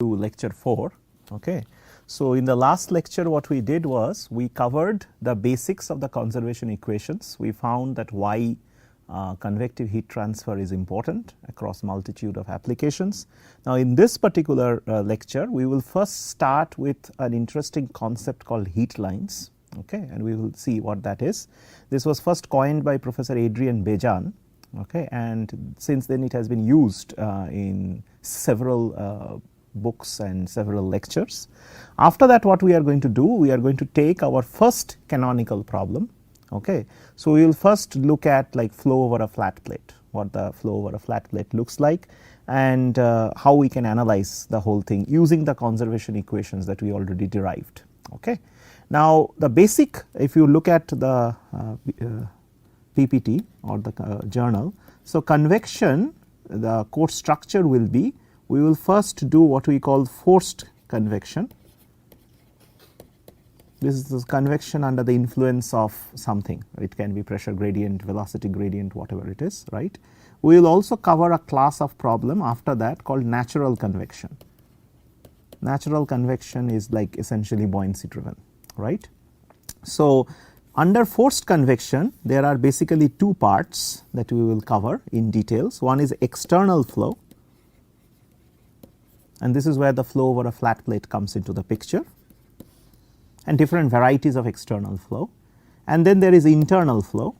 to lecture 4. Okay. So, in the last lecture what we did was we covered the basics of the conservation equations. We found that why convective heat transfer is important across multitude of applications. Now, in this particular lecture we will first start with an interesting concept called heat lines, okay, and we will see what that is. This was first coined by Professor Adrian Bejan, okay, and since then it has been used in several books and several lectures. After that, what we are going to do, we are going to take our first canonical problem. Okay. So, we will first look at like flow over a flat plate, what the flow over a flat plate looks like, and how we can analyze the whole thing using the conservation equations that we already derived. Okay. Now, the basic, if you look at the PPT or the journal, so convection, the course structure will be, we will first do what we call forced convection. This is the convection under the influence of something, it can be pressure gradient, velocity gradient, whatever it is, right. We will also cover a class of problem after that called natural convection. Natural convection is like essentially buoyancy driven, right. So, under forced convection there are basically two parts that we will cover in details. One is external flow, and this is where the flow over a flat plate comes into the picture, and different varieties of external flow. And then there is internal flow.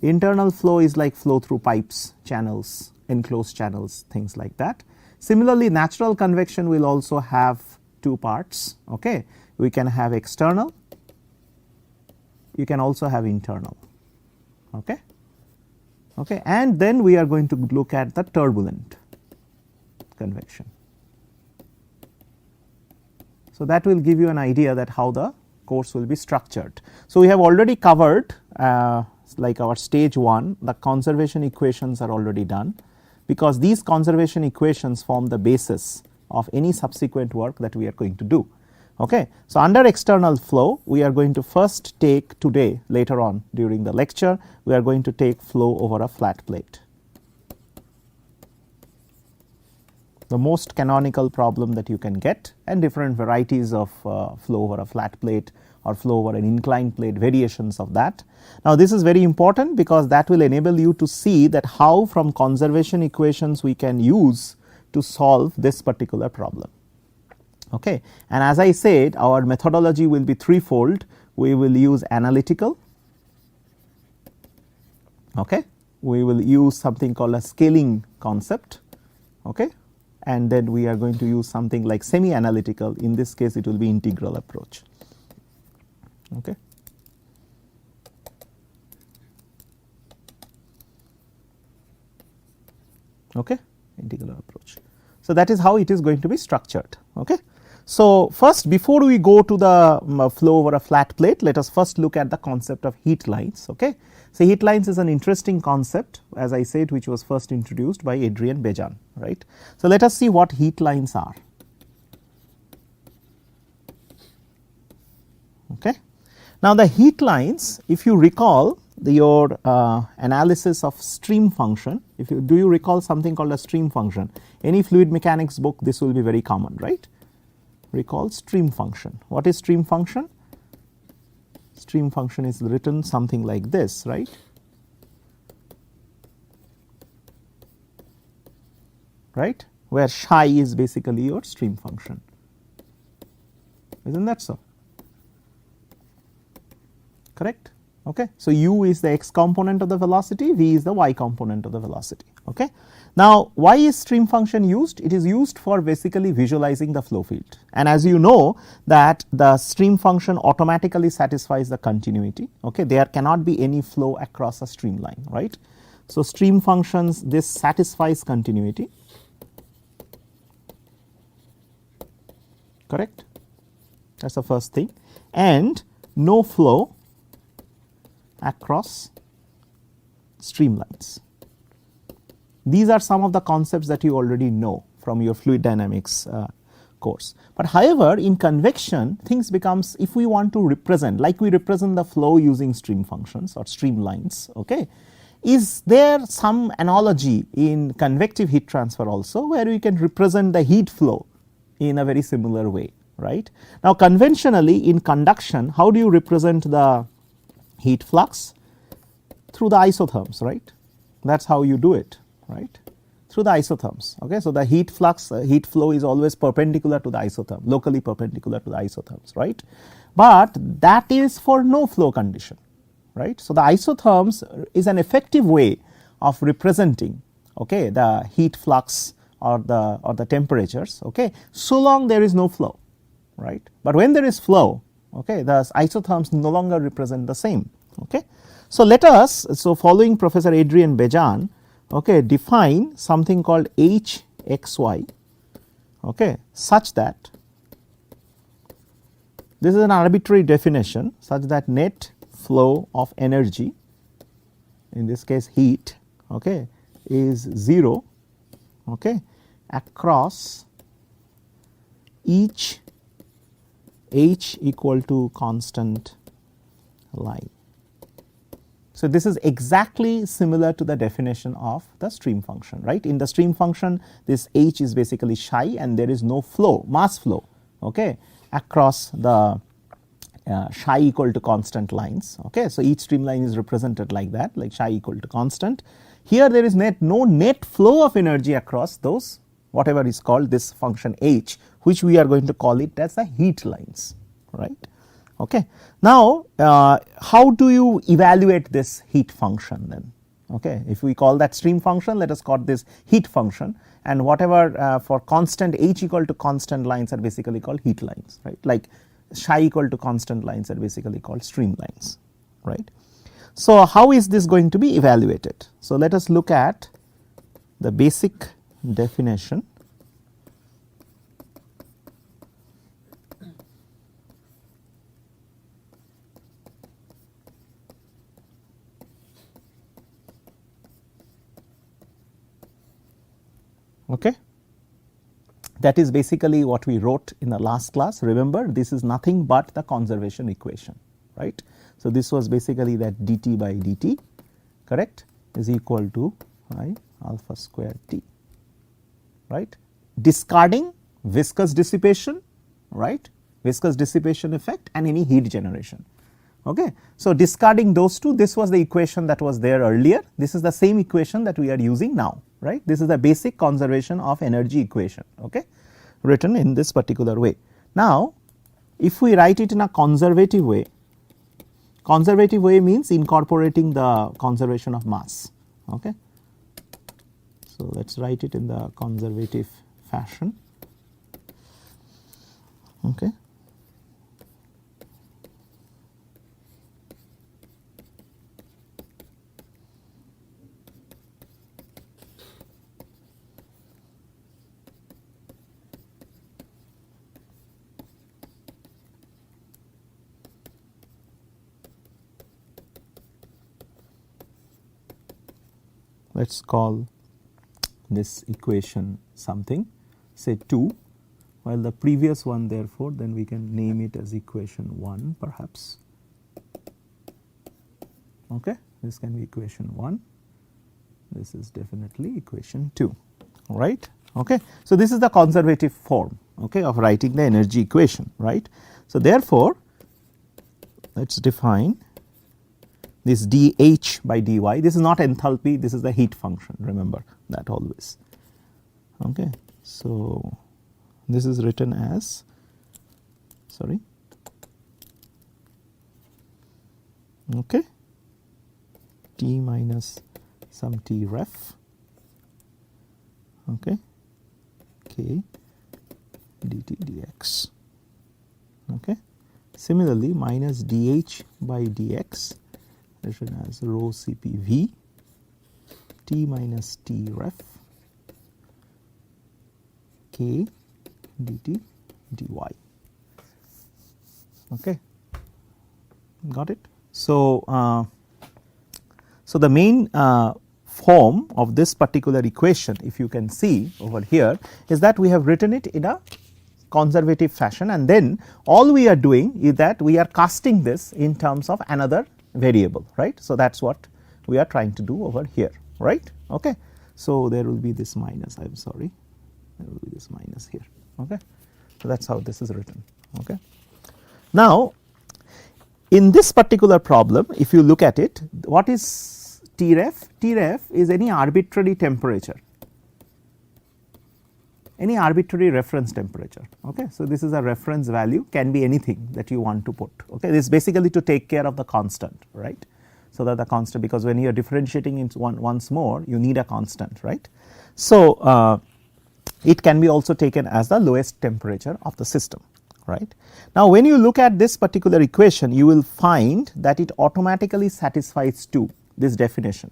Internal flow is like flow through pipes, channels, enclosed channels, things like that. Similarly, natural convection will also have two parts. Okay. We can have external, you can also have internal. Okay. Okay. And then we are going to look at the turbulent convection. So, that will give you an idea that how the course will be structured. So, we have already covered like our stage 1, the conservation equations are already done, because these conservation equations form the basis of any subsequent work that we are going to do. Okay. So, under external flow we are going to first take today, later on during the lecture we are going to take flow over a flat plate. The most canonical problem that you can get, and different varieties of flow over a flat plate or flow over an inclined plate, variations of that. Now, this is very important because that will enable you to see that how from conservation equations we can use to solve this particular problem. Okay. And as I said, our methodology will be threefold. We will use analytical, okay. We will use something called a scaling concept, okay. And then we are going to use something like semi analytical, in this case it will be integral approach. Okay. Okay, integral approach. So, that is how it is going to be structured. Okay. So, first before we go to the flow over a flat plate, let us first look at the concept of heat lines. Okay. So, heat lines is an interesting concept, as I said, which was first introduced by Adrian Bejan, right. So, let us see what heat lines are. Okay. Now, the heat lines, if you recall your analysis of stream function, if you do you recall something called a stream function, any fluid mechanics book this will be very common, right. Recall stream function. What is stream function? Stream function is written something like this, right. Right, where psi is basically your stream function, isn't that so? Correct. Okay. So, u is the x component of the velocity, v is the y component of the velocity. Okay. Now, why is stream function used? It is used for basically visualizing the flow field, and as you know that the stream function automatically satisfies the continuity. Okay. There cannot be any flow across a streamline, right. So, stream functions, this satisfies continuity, correct, that is the first thing, and no flow across streamlines. These are some of the concepts that you already know from your fluid dynamics course. But however, in convection things becomes, if we want to represent, like we represent the flow using stream functions or streamlines, okay, is there some analogy in convective heat transfer also, where we can represent the heat flow in a very similar way, right. Now, conventionally in conduction, how do you represent the heat flux? Through the isotherms, right. That is how you do it, right, through the isotherms. Okay. So, the heat flux, heat flow is always perpendicular to the isotherm, locally perpendicular to the isotherms, right. But that is for no flow condition, right. So, the isotherms is an effective way of representing, okay, the heat flux or the temperatures, okay, so long there is no flow, right. But when there is flow, okay, the isotherms no longer represent the same. Okay. So, let us, so following Professor Adrian Bejan, okay, define something called HXY, okay, such that this is an arbitrary definition such that net flow of energy, in this case heat, okay, is 0, okay, across each h equal to constant line. So, this is exactly similar to the definition of the stream function, right. In the stream function, this h is basically psi and there is no flow, mass flow, okay, across the psi equal to constant lines. Okay. So, each streamline is represented like that, like psi equal to constant. Here there is no net flow of energy across those, whatever is called this function h, which we are going to call it as the heat lines, right. Okay. Now, how do you evaluate this heat function then? Okay. If we call that stream function, let us call this heat function, and whatever for constant h equal to constant lines are basically called heat lines, right, like psi equal to constant lines are basically called stream lines, right. So, how is this going to be evaluated? So, let us look at the basic definition. Okay. That is basically what we wrote in the last class. Remember, this is nothing but the conservation equation, right. So, this was basically that dt by dt, correct, is equal to I alpha square t, right, discarding viscous dissipation, right, viscous dissipation effect and any heat generation. Okay. So, discarding those two, this was the equation that was there earlier, this is the same equation that we are using now, right. This is the basic conservation of energy equation, okay, written in this particular way. Now, if we write it in a conservative way means incorporating the conservation of mass. Okay. So, let us write it in the conservative fashion. Okay. Let us call this equation something, say 2, while the previous one therefore, then we can name it as equation 1 perhaps. Okay. This can be equation 1, this is definitely equation 2, right. Okay. So, this is the conservative form, okay, of writing the energy equation, right. So, therefore, let us define this dH by dy, this is not enthalpy, this is the heat function, remember that always. Okay. So, this is written as, sorry, okay, T minus some T ref, okay, K dt dx. Okay. Similarly, minus dH by dx written as rho CPV T minus T ref K dt dy. Okay. Got it? So, so the main form of this particular equation, if you can see over here, is that we have written it in a conservative fashion, and then all we are doing is that we are casting this in terms of another variable, right. So, that is what we are trying to do over here, right. Okay. So, there will be this minus, I am sorry. there will be this minus here. Okay, so that's how this is written. Okay, now in this particular problem, if you look at it, what is Tref? Tref is any arbitrary temperature, any arbitrary reference temperature. Okay, so this is a reference value, can be anything that you want to put. Okay, this is basically to take care of the constant, right? So that the constant, because when you are differentiating it once more, you need a constant, right? So it can be also taken as the lowest temperature of the system, right? Now when you look at this particular equation, you will find that it automatically satisfies to this definition.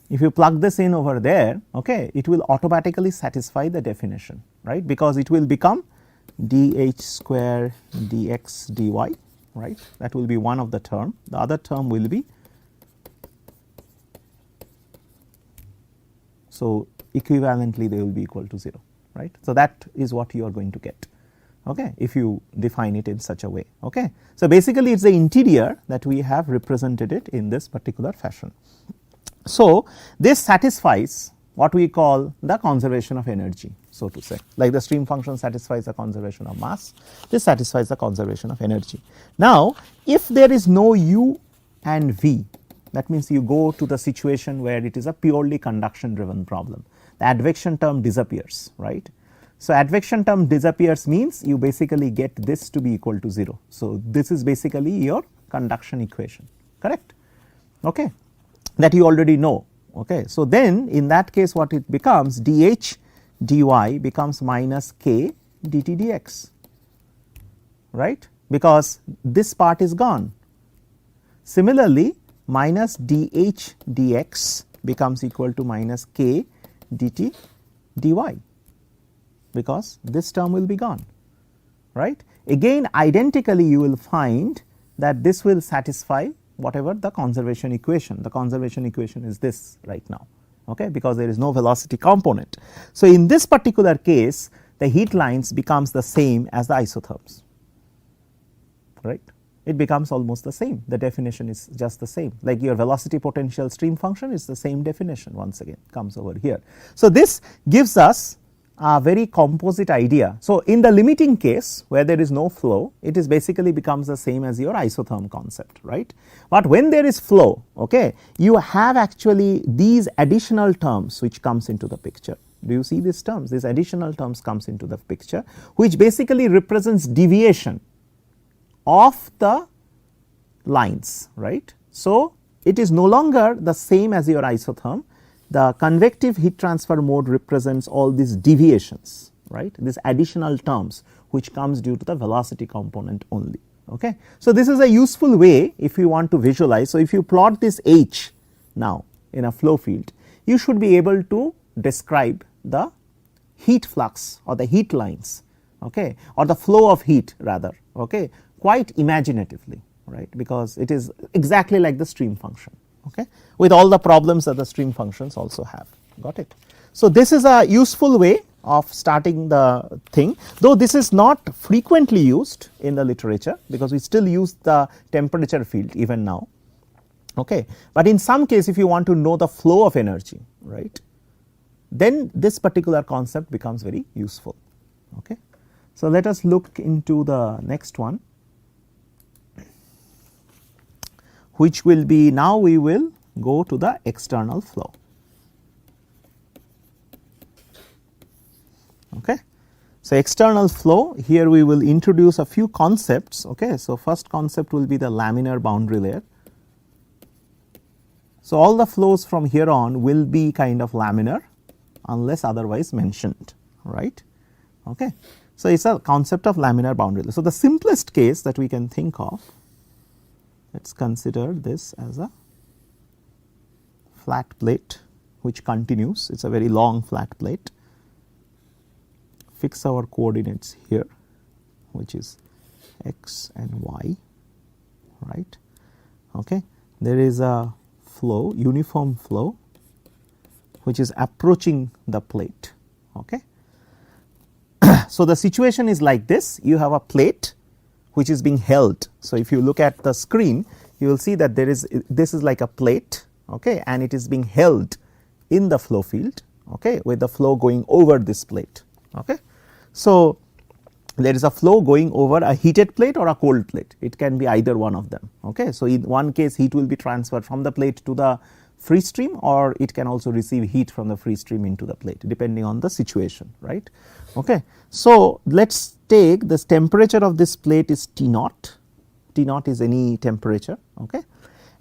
If you plug this in over there, okay, it will automatically satisfy the definition, right, because it will become dh square dx dy, right, that will be one of the term, the other term will be, so equivalently they will be equal to 0, right. So that is what you are going to get, okay, if you define it in such a way. Okay. So basically it is the interior that we have represented it in this particular fashion. So this satisfies what we call the conservation of energy, so to say, like the stream function satisfies the conservation of mass, this satisfies the conservation of energy. Now if there is no u and v, that means you go to the situation where it is a purely conduction driven problem, the advection term disappears, right. So advection term disappears means you basically get this to be equal to 0. So this is basically your conduction equation, correct, okay, that you already know. Okay. So then in that case what it becomes, dh dy becomes minus k dt dx, right, because this part is gone. Similarly minus dh dx becomes equal to minus k dt dy, because this term will be gone, right. Again identically you will find that this will satisfy whatever the conservation equation. The conservation equation is this right now, okay, because there is no velocity component. So in this particular case the heat lines becomes the same as the isotherms, right, it becomes almost the same, the definition is just the same, like your velocity potential stream function is the same definition, once again comes over here. So this gives us a very composite idea. So in the limiting case where there is no flow, it is basically becomes the same as your isotherm concept, right. But when there is flow, okay, you have actually these additional terms which comes into the picture. Do you see these terms? These additional terms comes into the picture, which basically represents deviation of the lines, right. So it is no longer the same as your isotherm. The convective heat transfer mode represents all these deviations, right, these additional terms which comes due to the velocity component only. Okay. So this is a useful way if you want to visualize. So if you plot this h now in a flow field, you should be able to describe the heat flux or the heat lines, okay, or the flow of heat rather, okay, quite imaginatively, right, because it is exactly like the stream function, okay, with all the problems that the stream functions also have. Got it. So this is a useful way of starting the thing, though this is not frequently used in the literature because we still use the temperature field even now, okay. But in some case if you want to know the flow of energy, right, then this particular concept becomes very useful, okay. So let us look into the next one, which will be, now we will go to the external flow. Okay. So external flow, here we will introduce a few concepts. Okay. So first concept will be the laminar boundary layer. So all the flows from here on will be kind of laminar unless otherwise mentioned, right. Okay. So it is a concept of laminar boundary layer. So the simplest case that we can think of, let us consider this as a flat plate which continues, it is a very long flat plate. Fix our coordinates here, which is x and y, right. Okay. There is a flow, uniform flow, which is approaching the plate. Okay. So the situation is like this, you have a plate which is being held. So if you look at the screen, you will see that there is, this is like a plate, okay, and it is being held in the flow field, okay, with the flow going over this plate. Okay. So, there is a flow going over a heated plate or a cold plate, it can be either one of them. Okay. So, in one case heat will be transferred from the plate to the free stream, or it can also receive heat from the free stream into the plate depending on the situation, right. Okay. So, let us take this temperature of this plate is T naught, T naught is any temperature, okay,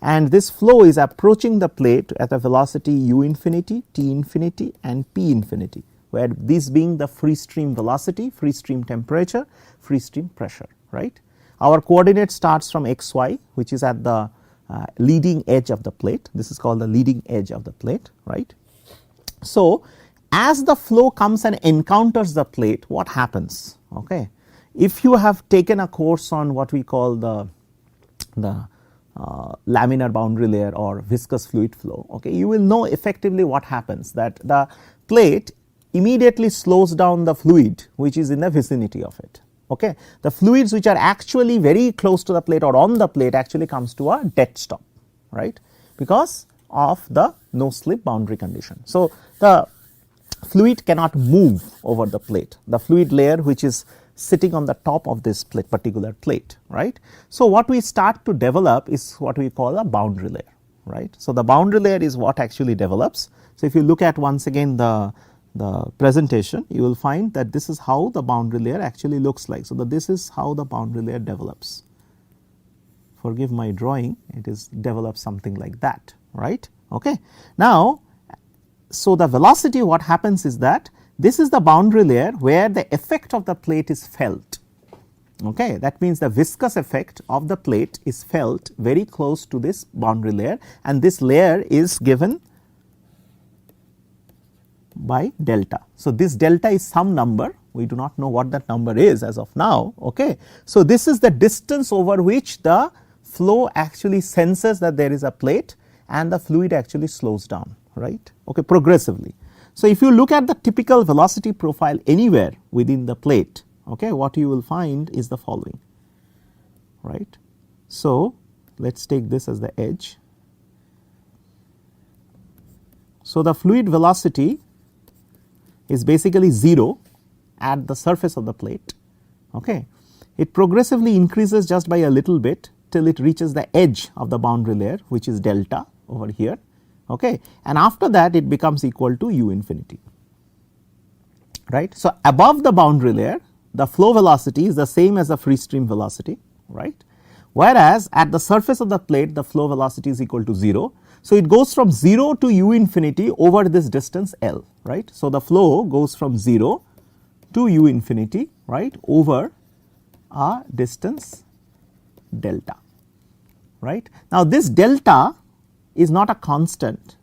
and this flow is approaching the plate at a velocity u infinity, t infinity and p infinity, where this being the free stream velocity, free stream temperature, free stream pressure, right. Our coordinate starts from x y, which is at the leading edge of the plate. This is called the leading edge of the plate, right. So, as the flow comes and encounters the plate, what happens? Okay. If you have taken a course on what we call the laminar boundary layer or viscous fluid flow, okay, you will know effectively what happens, that the plate immediately slows down the fluid which is in the vicinity of it. Okay. The fluids which are actually very close to the plate or on the plate actually comes to a dead stop, right, because of the no slip boundary condition. So, the fluid cannot move over the plate, the fluid layer which is sitting on the top of this plate, particular plate, right. So, what we start to develop is what we call a boundary layer, right. So, the boundary layer is what actually develops. So, if you look at once again the presentation, you will find that this is how the boundary layer actually looks like. So, this is how the boundary layer develops. Forgive my drawing, it is develops something like that, right. Okay. Now, so the velocity, what happens is that this is the boundary layer where the effect of the plate is felt. Okay. That means the viscous effect of the plate is felt very close to this boundary layer, and this layer is given by delta. So, this delta is some number, we do not know what that number is as of now. Okay. So, this is the distance over which the flow actually senses that there is a plate and the fluid actually slows down, right, okay, progressively. So, if you look at the typical velocity profile anywhere within the plate, okay, what you will find is the following, right. So, let us take this as the edge. So, the fluid velocity is basically 0 at the surface of the plate. Okay. It progressively increases just by a little bit till it reaches the edge of the boundary layer, which is delta over here, okay, and after that it becomes equal to u infinity, right. So, above the boundary layer the flow velocity is the same as the free stream velocity, right, whereas at the surface of the plate the flow velocity is equal to 0. So, it goes from 0 to u infinity over this distance L, right. So, the flow goes from 0 to u infinity, right, over a distance delta, right. Now, this delta is not a constant,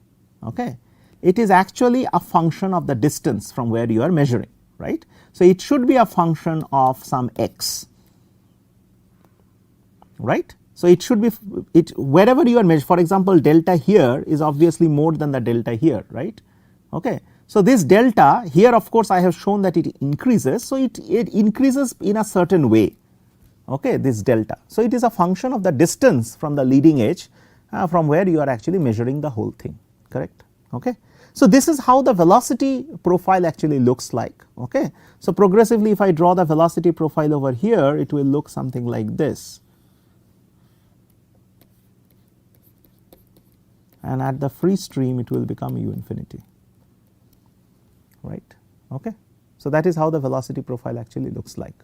okay. It is actually a function of the distance from where you are measuring, right. So, it should be a function of some x, right. So, it should be wherever you are measuring, for example, delta here is obviously more than the delta here, right. Okay. So, this delta here, of course, I have shown that it increases. So, it increases in a certain way, okay, this delta. So, it is a function of the distance from the leading edge from where you are actually measuring the whole thing, correct. Okay. So, this is how the velocity profile actually looks like. Okay. So, progressively if I draw the velocity profile over here, it will look something like this, and at the free stream it will become u infinity, right. Okay. So, that is how the velocity profile actually looks like.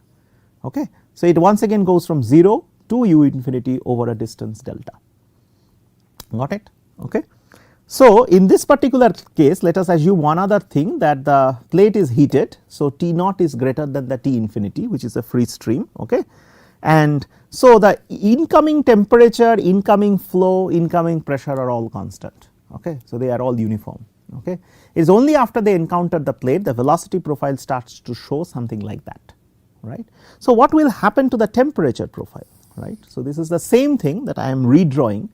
Okay. So, it once again goes from 0 to u infinity over a distance delta, got it. Okay. So, in this particular case, let us assume one other thing, that the plate is heated. So, T naught is greater than the T infinity, which is a free stream, okay. And so, the incoming temperature, incoming flow, incoming pressure are all constant, okay. So, they are all uniform, okay. It is only after they encounter the plate the velocity profile starts to show something like that, right. So, what will happen to the temperature profile, right. So, this is the same thing that I am redrawing,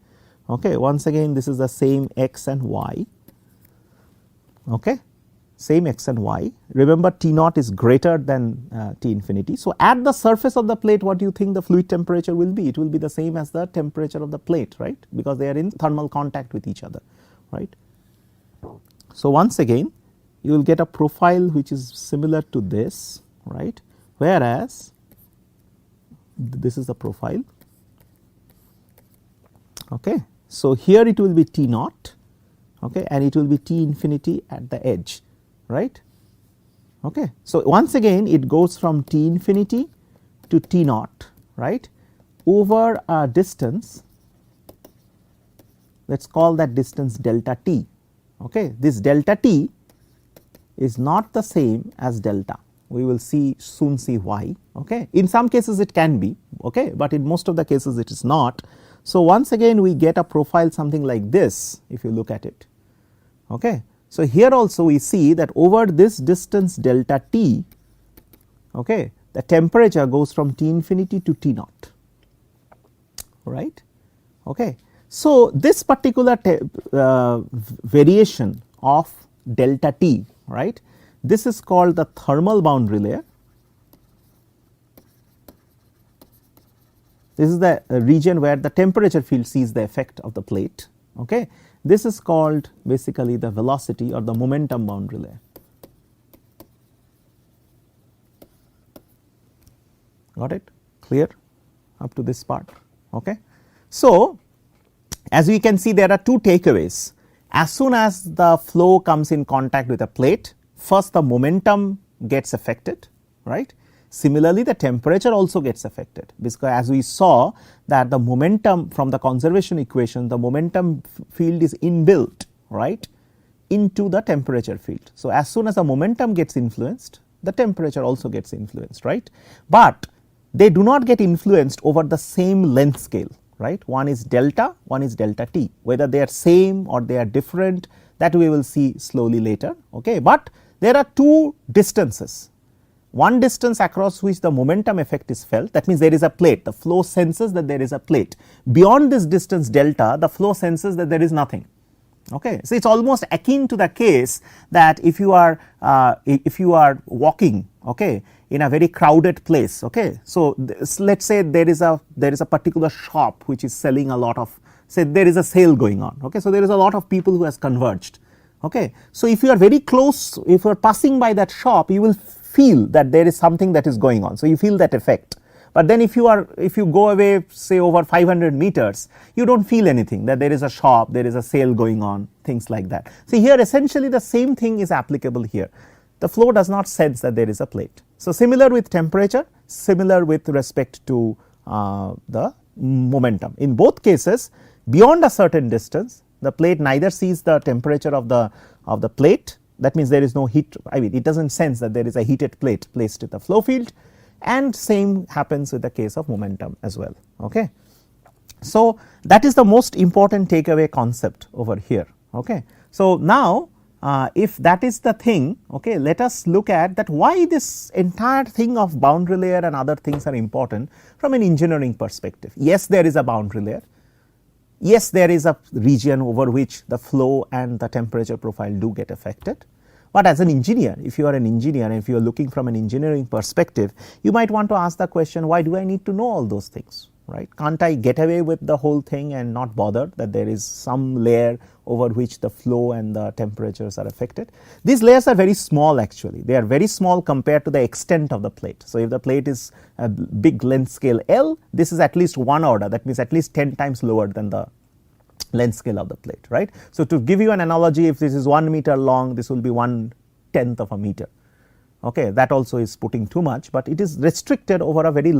okay. Once again this is the same x and y, okay, same x and y. Remember, T naught is greater than T infinity. So, at the surface of the plate, what do you think the fluid temperature will be? It will be the same as the temperature of the plate, right, because they are in thermal contact with each other, right. So, once again you will get a profile which is similar to this, right, whereas this is the profile. Okay. So, here it will be T naught, okay, and it will be T infinity at the edge, right. Okay. So, once again it goes from T infinity to T naught, right, over a distance, let us call that distance delta t. Okay. This delta t is not the same as delta, we will soon see why. Okay. In some cases it can be, okay, but in most of the cases it is not. So, once again we get a profile something like this if you look at it. Okay. So, here also we see that over this distance delta t, okay, the temperature goes from T infinity to T naught, right. Okay. So, this particular variation of delta t, right, this is called the thermal boundary layer. This is the region where the temperature field sees the effect of the plate. Okay. This is called basically the velocity or the momentum boundary layer. Got it? Clear up to this part? Okay. So, as we can see, there are two takeaways. As soon as the flow comes in contact with a plate, first the momentum gets affected, right. Similarly, the temperature also gets affected, because as we saw that the momentum from the conservation equation, the momentum field is inbuilt, right, into the temperature field. So, as soon as the momentum gets influenced, the temperature also gets influenced, right, but they do not get influenced over the same length scale, right. One is delta, one is delta t, whether they are same or they are different, that we will see slowly later. Okay. But there are two distances. One distance across which the momentum effect is felt, that means there is a plate, the flow senses that there is a plate. Beyond this distance delta, the flow senses that there is nothing. Okay. So, it is almost akin to the case that if you are walking, okay, in a very crowded place. Okay. So, let us say there is a particular shop which is selling a lot of, say there is a sale going on. Okay. So, there is a lot of people who has converged. Okay. So, if you are very close, if you are passing by that shop, you will feel that there is something that is going on. So, you feel that effect, but then if you go away say over 500 meters, you do not feel anything, that there is a shop, there is a sale going on, things like that. See, here essentially the same thing is applicable here. The flow does not sense that there is a plate. So, similar with temperature, similar with respect to the momentum. In both cases, beyond a certain distance, the plate neither sees the temperature of the plate, that means there is no heat, I mean it does not sense that there is a heated plate placed in the flow field, and same happens with the case of momentum as well. Okay. So, that is the most important takeaway concept over here. Okay. So, now if that is the thing, okay, let us look at that why this entire thing of boundary layer and other things are important from an engineering perspective. Yes, there is a boundary layer. Yes, there is a region over which the flow and the temperature profile do get affected, but as an engineer, if you are an engineer and if you are looking from an engineering perspective, you might want to ask the question, why do I need to know all those things, right? Can't I get away with the whole thing and not bother that there is some layer over which the flow and the temperatures are affected? These layers are very small actually, they are very small compared to the extent of the plate. So, if the plate is a big length scale L, this is at least one order, that means at least 10 times lower than the length scale of the plate, right. So, to give you an analogy, if this is 1 meter long, this will be 1/10 of a meter. Okay. That also is putting too much, but it is restricted over a very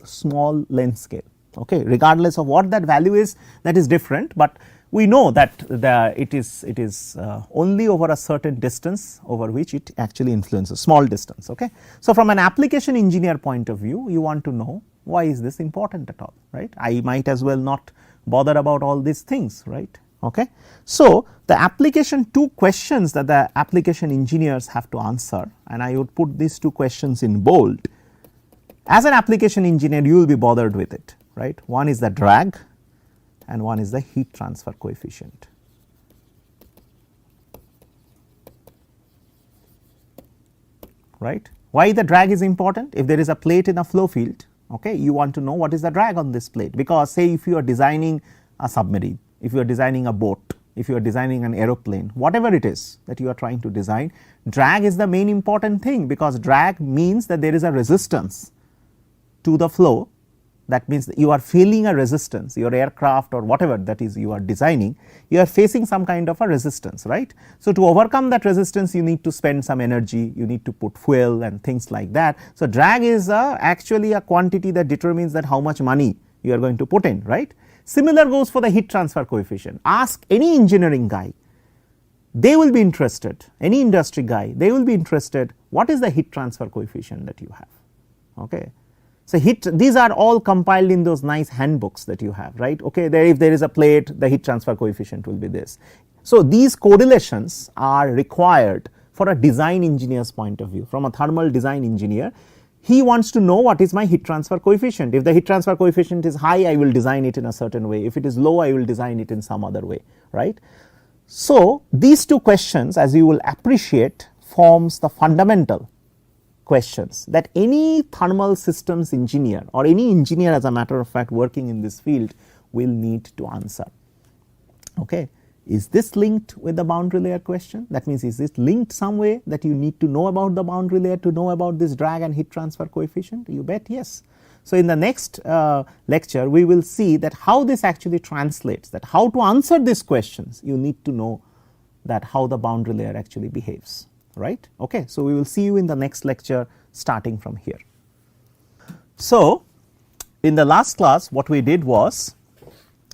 small length scale. Okay. Regardless of what that value is, that is different, but we know that it is only over a certain distance over which it actually influences, small distance. Okay. So, from an application engineer point of view, you want to know why is this important at all, right. I might as well not bother about all these things, right. Okay. So, the application, two questions that the application engineers have to answer, and I would put these two questions in bold. As an application engineer, you will be bothered with it, right. One is the drag and one is the heat transfer coefficient. Right. Why the drag is important? If there is a plate in a flow field, okay, you want to know what is the drag on this plate, because say if you are designing a submarine, if you are designing a boat, if you are designing an aeroplane, whatever it is that you are trying to design, drag is the main important thing, because drag means that there is a resistance to the flow. That means that you are feeling a resistance, your aircraft or whatever that is you are designing, you are facing some kind of a resistance, right. So, to overcome that resistance, you need to spend some energy, you need to put fuel and things like that. So, drag is actually a quantity that determines that how much money you are going to put in, right. Similar goes for the heat transfer coefficient. Ask any engineering guy, they will be interested, any industry guy, they will be interested, what is the heat transfer coefficient that you have, okay. So, these are all compiled in those nice handbooks that you have, right. Okay, if there is a plate, the heat transfer coefficient will be this. So, these correlations are required for a design engineer's point of view. From a thermal design engineer, he wants to know what is my heat transfer coefficient. If the heat transfer coefficient is high, I will design it in a certain way. If it is low, I will design it in some other way, right. So, these two questions, as you will appreciate, forms the fundamental questions that any thermal systems engineer or any engineer, as a matter of fact, working in this field will need to answer. Okay. Is this linked with the boundary layer question? That means, is this linked some way that you need to know about the boundary layer to know about this drag and heat transfer coefficient? You bet yes. So, in the next lecture, we will see that how this actually translates, that how to answer these questions, you need to know that how the boundary layer actually behaves, right. Okay. So, we will see you in the next lecture starting from here. So, in the last class, what we did was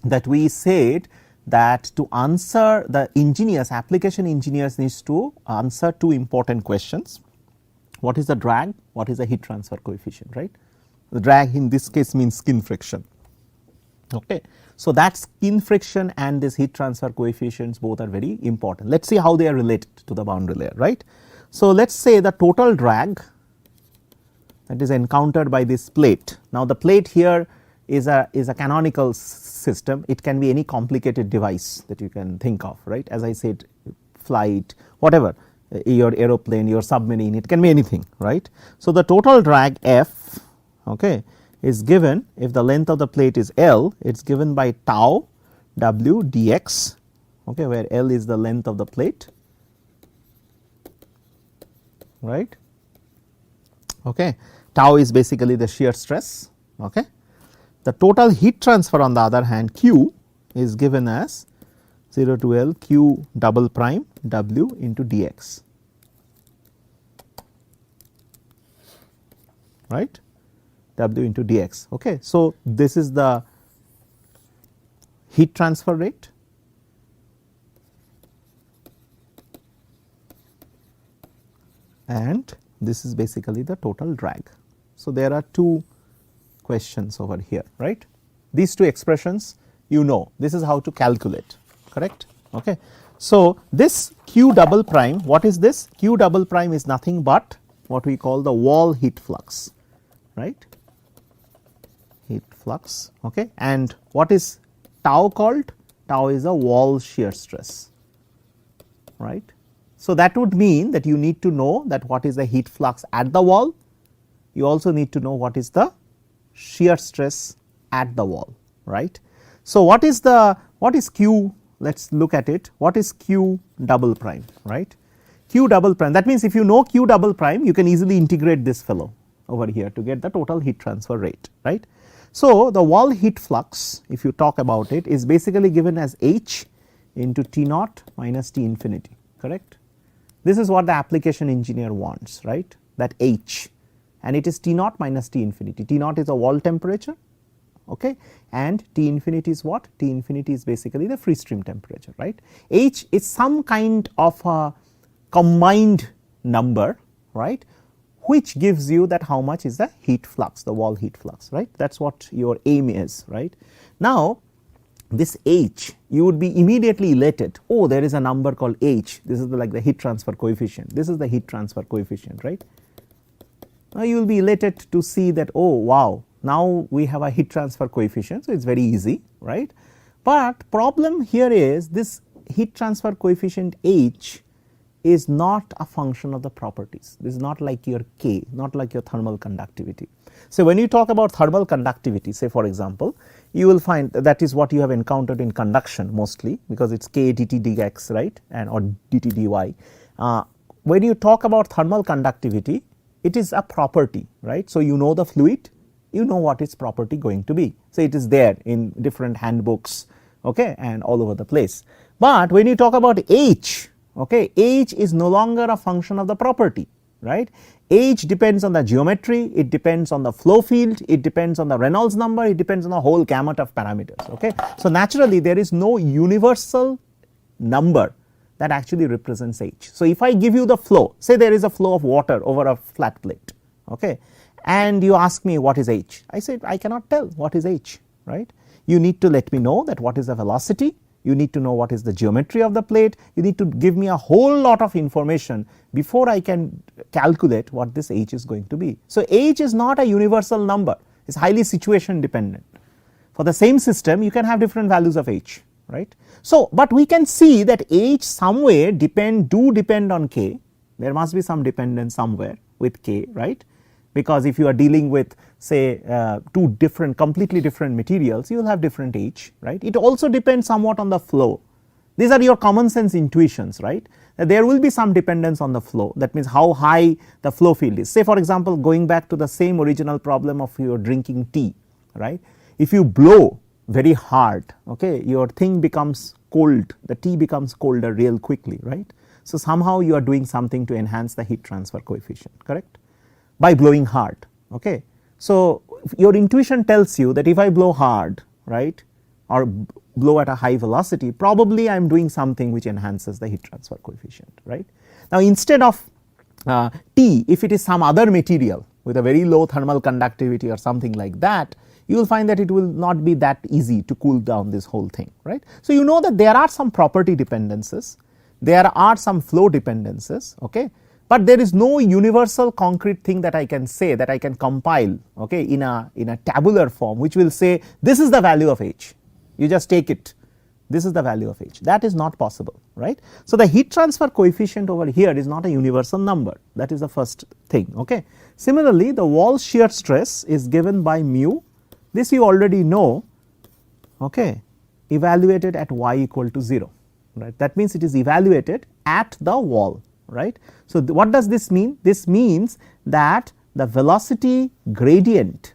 that we said that to answer, the engineers, application engineers needs to answer two important questions. What is the drag? What is the heat transfer coefficient, right? The drag in this case means skin friction. Okay. So, that skin friction and this heat transfer coefficients both are very important. Let us see how they are related to the boundary layer, right. So, let us say the total drag that is encountered by this plate. Now, the plate here is a canonical system. It can be any complicated device that you can think of, right. As I said, flight, whatever, your aeroplane, your submarine, it can be anything, right. So, the total drag F, okay, is given, if the length of the plate is L, it is given by tau W dx, okay, where L is the length of the plate, right. Okay. Tau is basically the shear stress. Okay. The total heat transfer, on the other hand, Q is given as 0 to L Q double prime W into dx, right, W into dx. Okay. So, this is the heat transfer rate, and this is basically the total drag. So, there are two questions over here, right. These two expressions, you know, this is how to calculate, correct. Okay. So, this Q double prime, what is this? Q double prime is nothing but what we call the wall heat flux, right, heat flux. Okay. And what is tau called? Tau is a wall shear stress, right. So, that would mean that you need to know that what is the heat flux at the wall, you also need to know what is the shear stress at the wall, right. So, what is Q? Let us look at it. What is Q double prime, right? Q double prime, that means if you know Q double prime, you can easily integrate this fellow over here to get the total heat transfer rate, right. So, the wall heat flux, if you talk about it, is basically given as H into T naught minus T infinity, correct. This is what the application engineer wants, right, that H, and it is T naught minus T infinity. T naught is a wall temperature, okay, and T infinity is what? T infinity is basically the free stream temperature, right. H is some kind of a combined number, right, which gives you that how much is the heat flux, the wall heat flux, right. That is what your aim is, right. Now, this H, you would be immediately elated, oh, there is a number called H, this is like the heat transfer coefficient, this is the heat transfer coefficient, right. Now, you will be elated to see that, oh wow, now we have a heat transfer coefficient. So, it is very easy, right. But problem here is this heat transfer coefficient H is not a function of the properties. This is not like your K, not like your thermal conductivity. So, when you talk about thermal conductivity, say for example, you will find that is what you have encountered in conduction mostly, because it's k dt dx, right, and or dt dy. When you talk about thermal conductivity, it is a property, right. So, you know the fluid, you know what its property going to be. So, it is there in different handbooks, okay, and all over the place. But when you talk about H, okay, H is no longer a function of the property, right. H depends on the geometry, it depends on the flow field, it depends on the Reynolds number, it depends on the whole gamut of parameters, okay. So, naturally there is no universal number that actually represents H. So, if I give you the flow, say there is a flow of water over a flat plate, okay, and you ask me what is H, I said I cannot tell what is H, right. You need to let me know that what is the velocity, you need to know what is the geometry of the plate, you need to give me a whole lot of information before I can calculate what this H is going to be. So, H is not a universal number, it is highly situation dependent. For the same system you can have different values of H, right. So, but we can see that H somewhere depend on K, there must be some dependence somewhere with K, right, because if you are dealing with say two different completely different materials, you will have different H, right. It also depends somewhat on the flow. These are your common sense intuitions, right, that there will be some dependence on the flow, that means how high the flow field is. Say for example, going back to the same original problem of your drinking tea, right, if you blow very hard, okay, your thing becomes cold, the tea becomes colder real quickly, right. So, somehow you are doing something to enhance the heat transfer coefficient, correct, by blowing hard, okay. So, your intuition tells you that if I blow hard, right, or blow at a high velocity, probably I am doing something which enhances the heat transfer coefficient, right. Now, instead of tea, if it is some other material with a very low thermal conductivity or something like that, you will find that it will not be that easy to cool down this whole thing, right. So, you know that there are some property dependencies, there are some flow dependencies, okay, but there is no universal concrete thing that I can say, that I can compile, okay, in a tabular form which will say this is the value of H, you just take it, this is the value of H, that is not possible, right. So, the heat transfer coefficient over here is not a universal number, that is the first thing, okay. Similarly, the wall shear stress is given by mu, this you already know, okay, evaluated at y equal to 0, right, that means it is evaluated at the wall, right. So, what does this mean? This means that the velocity gradient,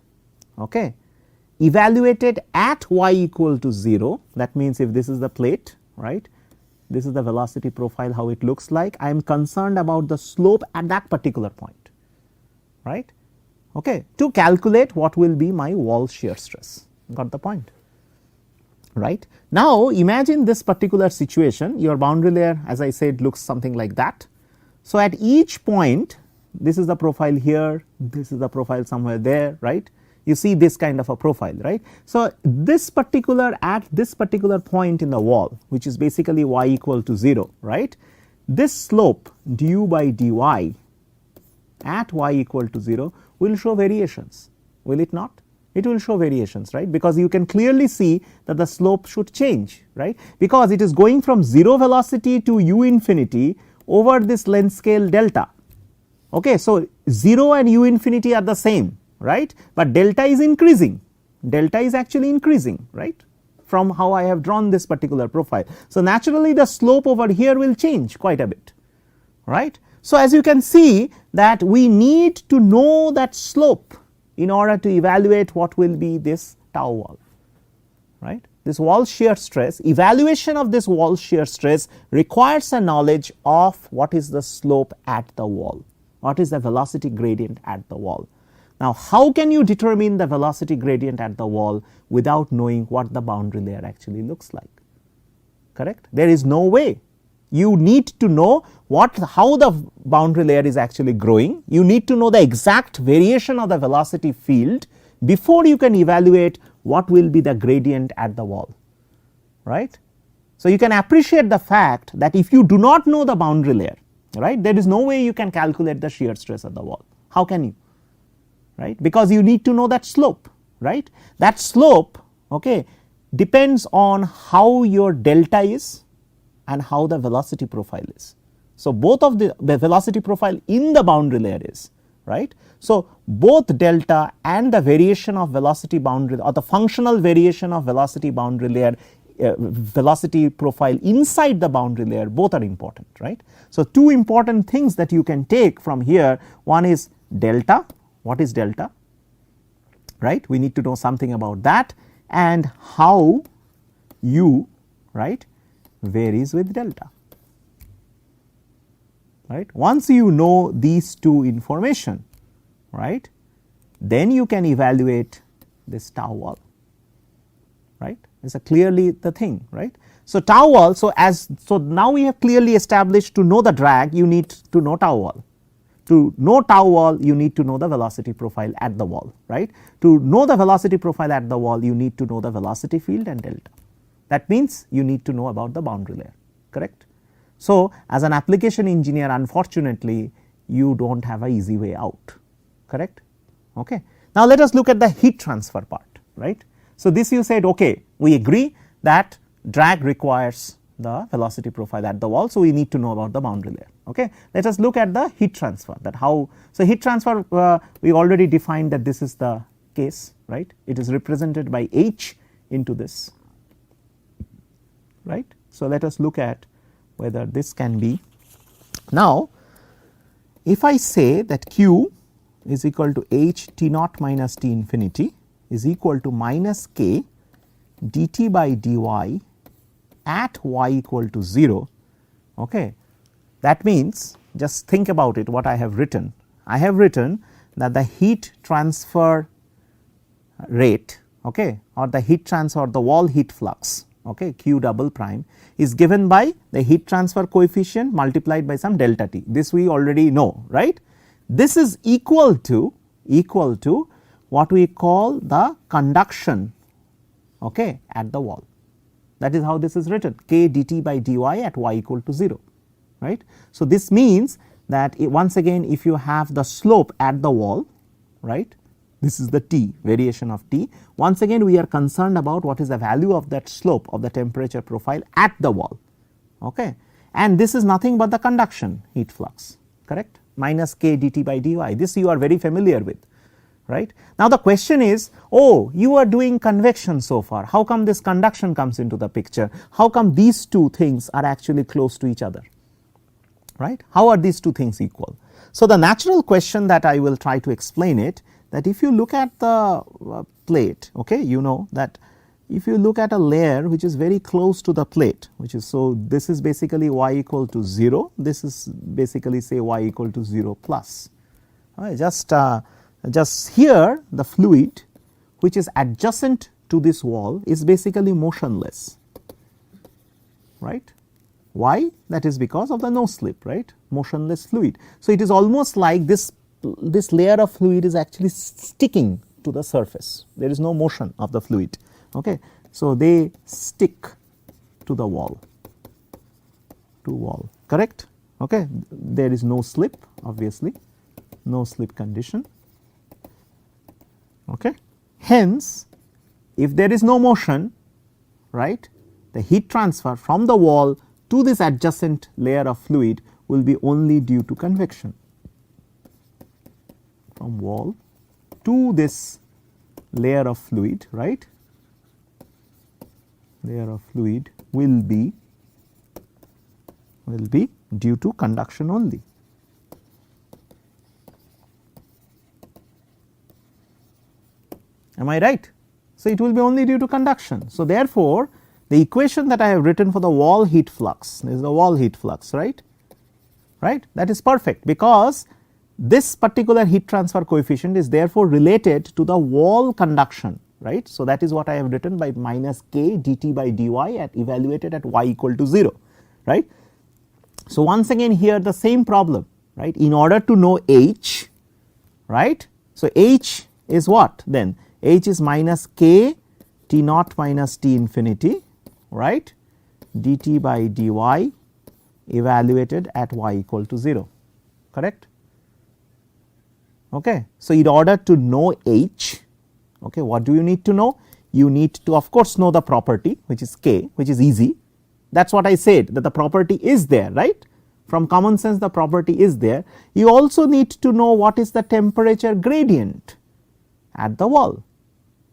okay, evaluated at y equal to 0, that means if this is the plate, right, this is the velocity profile how it looks like, I am concerned about the slope at that particular point, right, okay, to calculate what will be my wall shear stress, got the point, right. Now, imagine this particular situation, your boundary layer as I said looks something like that. So, at each point, this is the profile here, this is the profile somewhere there, right, you see this kind of a profile, right. So, this particular at this particular point in the wall, which is basically y equal to 0, right, this slope du by dy at y equal to 0 will show variations, will it not? It will show variations, right, because you can clearly see that the slope should change, right, because it is going from 0 velocity to u infinity over this length scale delta, okay. So, 0 and u infinity are the same, right, but delta is increasing, delta is actually increasing, right, from how I have drawn this particular profile. So, naturally the slope over here will change quite a bit, right. So, as you can see that we need to know that slope in order to evaluate what will be this tau wall, right. This wall shear stress, evaluation of this wall shear stress requires a knowledge of what is the slope at the wall, what is the velocity gradient at the wall. Now, how can you determine the velocity gradient at the wall without knowing what the boundary layer actually looks like, correct? There is no way. You need to know how the boundary layer is actually growing, you need to know the exact variation of the velocity field before you can evaluate what will be the gradient at the wall, right. So, you can appreciate the fact that if you do not know the boundary layer, right, there is no way you can calculate the shear stress at the wall. How can you, right, because you need to know that slope, right. That slope, okay, depends on how your delta is and how the velocity profile is. So, both of the velocity profile in the boundary layer is, right. So, both delta and the variation of velocity boundary or the functional variation of velocity boundary layer velocity profile inside the boundary layer, both are important, right. So, two important things that you can take from here, one is delta, what is delta, right, we need to know something about that, and how u, right, varies with delta, right. Once you know these two information, right, then you can evaluate this tau wall, right. Is a clearly the thing, right. So, tau wall, so now we have clearly established, to know the drag you need to know tau wall. To know tau wall you need to know the velocity profile at the wall, right. To know the velocity profile at the wall you need to know the velocity field and delta. That means you need to know about the boundary layer, correct. So, as an application engineer, unfortunately you do not have a easy way out, correct. Okay. Now, let us look at the heat transfer part, right. So, this you said, okay, we agree that drag requires the velocity profile at the wall. So, we need to know about the boundary layer. Okay. Let us look at the heat transfer, that how. So, heat transfer we already defined that this is the case, right. It is represented by H into this, right. So, let us look at whether this can be. Now, if I say that Q is equal to H T naught minus T infinity is equal to minus K dt by dy at y equal to 0, okay. That means, just think about it, what I have written. I have written that the heat transfer rate, okay, or the heat transfer, the wall heat flux, okay, Q double prime is given by the heat transfer coefficient multiplied by some delta T. This we already know, right. This is equal to what we call the conduction, okay, at the wall. That is how this is written, K dt by dy at y equal to 0, right. So, this means that once again, if you have the slope at the wall, right, this is the T, variation of T. Once again, we are concerned about what is the value of that slope of the temperature profile at the wall, okay, and this is nothing but the conduction heat flux, correct, minus K dt by dy. This you are very familiar with, right. Now, the question is, oh, you are doing convection so far, how come this conduction comes into the picture, how come these two things are actually close to each other, right, how are these two things equal. So, the natural question that I will try to explain it, that if you look at the plate, okay, you know that if you look at a layer which is very close to the plate, which is, so this is basically y equal to 0, this is basically say y equal to 0 plus, right. Just here the fluid which is adjacent to this wall is basically motionless, right. Why? That is because of the no slip, right, motionless fluid. So, it is almost like this layer of fluid is actually sticking to the surface, there is no motion of the fluid, okay. So, they stick to the wall, correct, okay. There is no slip, obviously no slip condition, okay. Hence, if there is no motion, right, the heat transfer from the wall to this adjacent layer of fluid will be only due to convection. From wall to this layer of fluid, right, layer of fluid will be due to conduction only. Am I right? So, it will be only due to conduction. So, therefore, the equation that I have written for the wall heat flux is the wall heat flux, right, that is perfect, because this particular heat transfer coefficient is therefore related to the wall conduction, right. So, that is what I have written by minus K dt by dy at evaluated at y equal to 0, right. So, once again here the same problem, right, in order to know H, right. So, H is what then? H is minus K T naught minus T infinity, right, dt by dy evaluated at y equal to 0, correct. Okay. So, in order to know H, okay, what do you need to know? You need to of course know the property which is K, which is easy, that is what I said, that the property is there, right, from common sense the property is there. You also need to know what is the temperature gradient at the wall,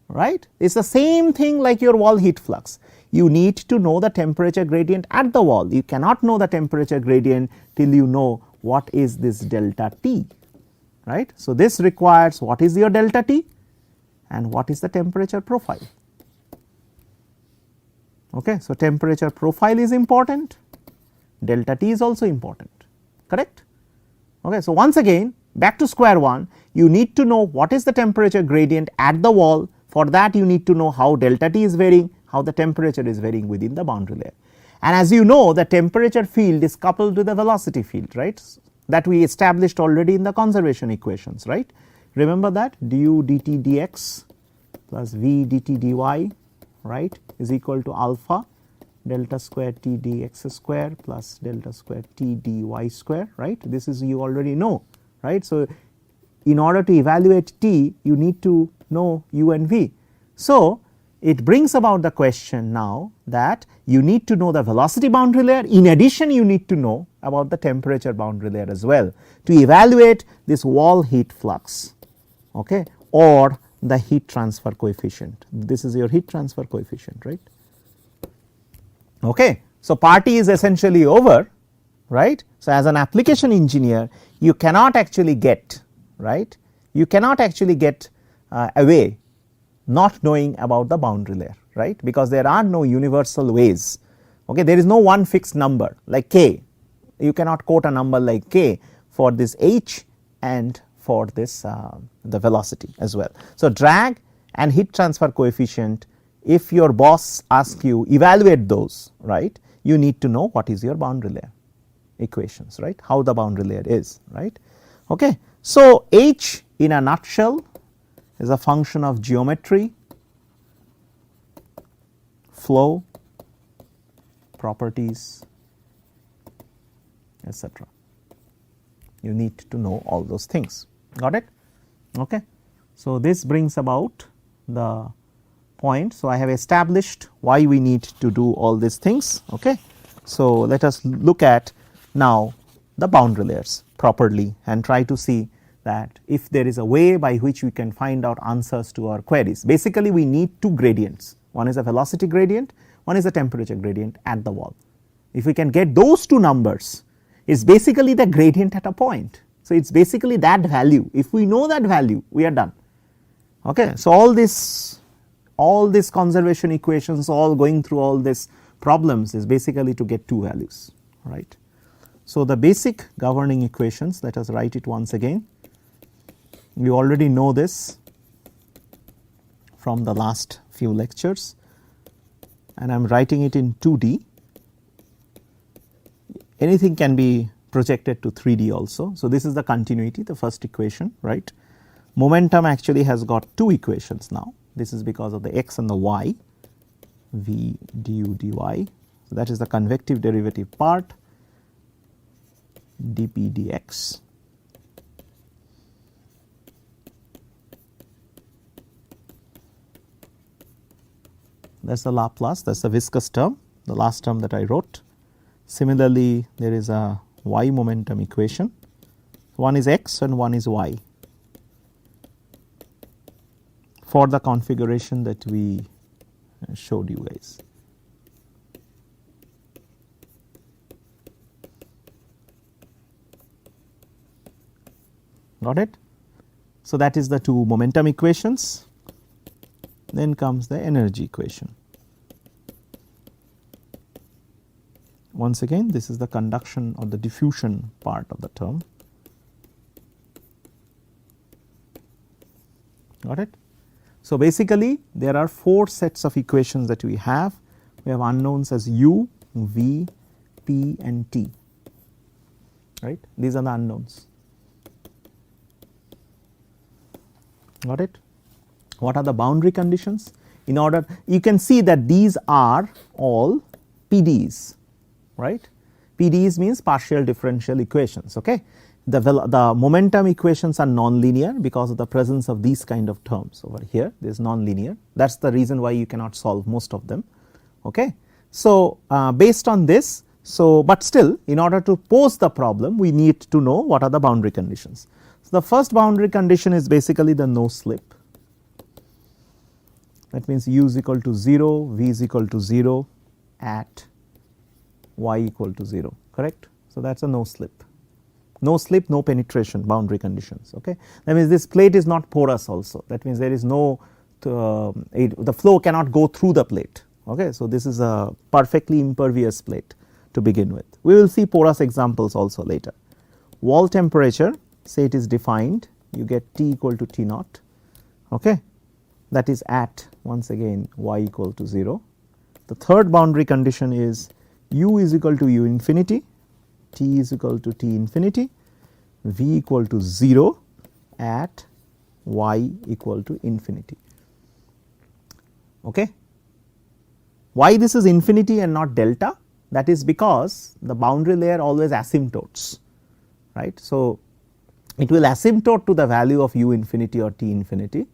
right. It is the same thing like your wall heat flux. You need to know the temperature gradient at the wall. You cannot know the temperature gradient till you know what is this delta T, right. So, this requires what is your delta T and what is the temperature profile. Okay. So, temperature profile is important, delta T is also important, correct. Okay. So, once again back to square one, you need to know what is the temperature gradient at the wall. For that you need to know how delta T is varying, how the temperature is varying within the boundary layer. And as you know, the temperature field is coupled to the velocity field, right, that we established already in the conservation equations, right. Remember that du dt dx plus v dt dy, right, is equal to alpha delta square t dx square plus delta square t dy square, right. This is you already know, right. So, in order to evaluate t, you need to know u and v. So, it brings about the question now that you need to know the velocity boundary layer. In addition, you need to know about the temperature boundary layer as well to evaluate this wall heat flux, okay, or the heat transfer coefficient. This is your heat transfer coefficient, right. Okay. So, party is essentially over, right. So, as an application engineer, you cannot actually get, right, you cannot actually get away not knowing about the boundary layer, right, because there are no universal ways. Okay. There is no one fixed number like k, you cannot quote a number like k for this h and for this the velocity as well. So, drag and heat transfer coefficient, if your boss asks you evaluate those, right, you need to know what is your boundary layer equations, right, how the boundary layer is, right. Okay. So, h in a nutshell is a function of geometry, flow, properties, etc. You need to know all those things, got it. Okay. So, this brings about the point. So, I have established why we need to do all these things. Okay. So, let us look at now the boundary layers properly and try to see that if there is a way by which we can find out answers to our queries. Basically, we need two gradients, one is a velocity gradient, one is a temperature gradient at the wall. If we can get those two numbers, it is basically the gradient at a point. So, it is basically that value. If we know that value, we are done. Okay. So, all this conservation equations, all going through all these problems is basically to get two values, right. So, the basic governing equations, let us write it once again. You already know this from the last few lectures and I am writing it in 2D. Anything can be projected to 3D also. So, this is the continuity, the first equation, right. Momentum actually has got two equations now. This is because of the x and the y, v du dy. So, that is the convective derivative part, dp dx. That is the Laplace, that is the viscous term, the last term that I wrote. Similarly, there is a y momentum equation, one is x and one is y for the configuration that we showed you guys. Got it? So, that is the two momentum equations. Then comes the energy equation. Once again, this is the conduction or the diffusion part of the term. Got it? So, basically there are four sets of equations that we have. We have unknowns as u, v, p and t, right. These are the unknowns. Got it? What are the boundary conditions? In order, you can see that these are all PDEs, right. PDEs means partial differential equations. Okay. The momentum equations are non-linear because of the presence of these kind of terms over here. This is non-linear. That is the reason why you cannot solve most of them. Okay. So, based on this, So, but still in order to pose the problem we need to know what are the boundary conditions. So, the first boundary condition is basically the no slip. That means u is equal to 0, v is equal to 0 at y equal to 0, correct. So, that is a no slip. No slip, no penetration boundary conditions. Okay. That means this plate is not porous also. That means there is no the flow cannot go through the plate. Okay. So, this is a perfectly impervious plate to begin with. We will see porous examples also later. Wall temperature, say it is defined, you get T equal to T naught. Okay. That is at once again y equal to 0. The third boundary condition is u is equal to u infinity, T is equal to T infinity, v equal to 0 at y equal to infinity. Okay. Why this is infinity and not delta? That is because the boundary layer always asymptotes, right. So, it will asymptote to the value of u infinity or T infinity.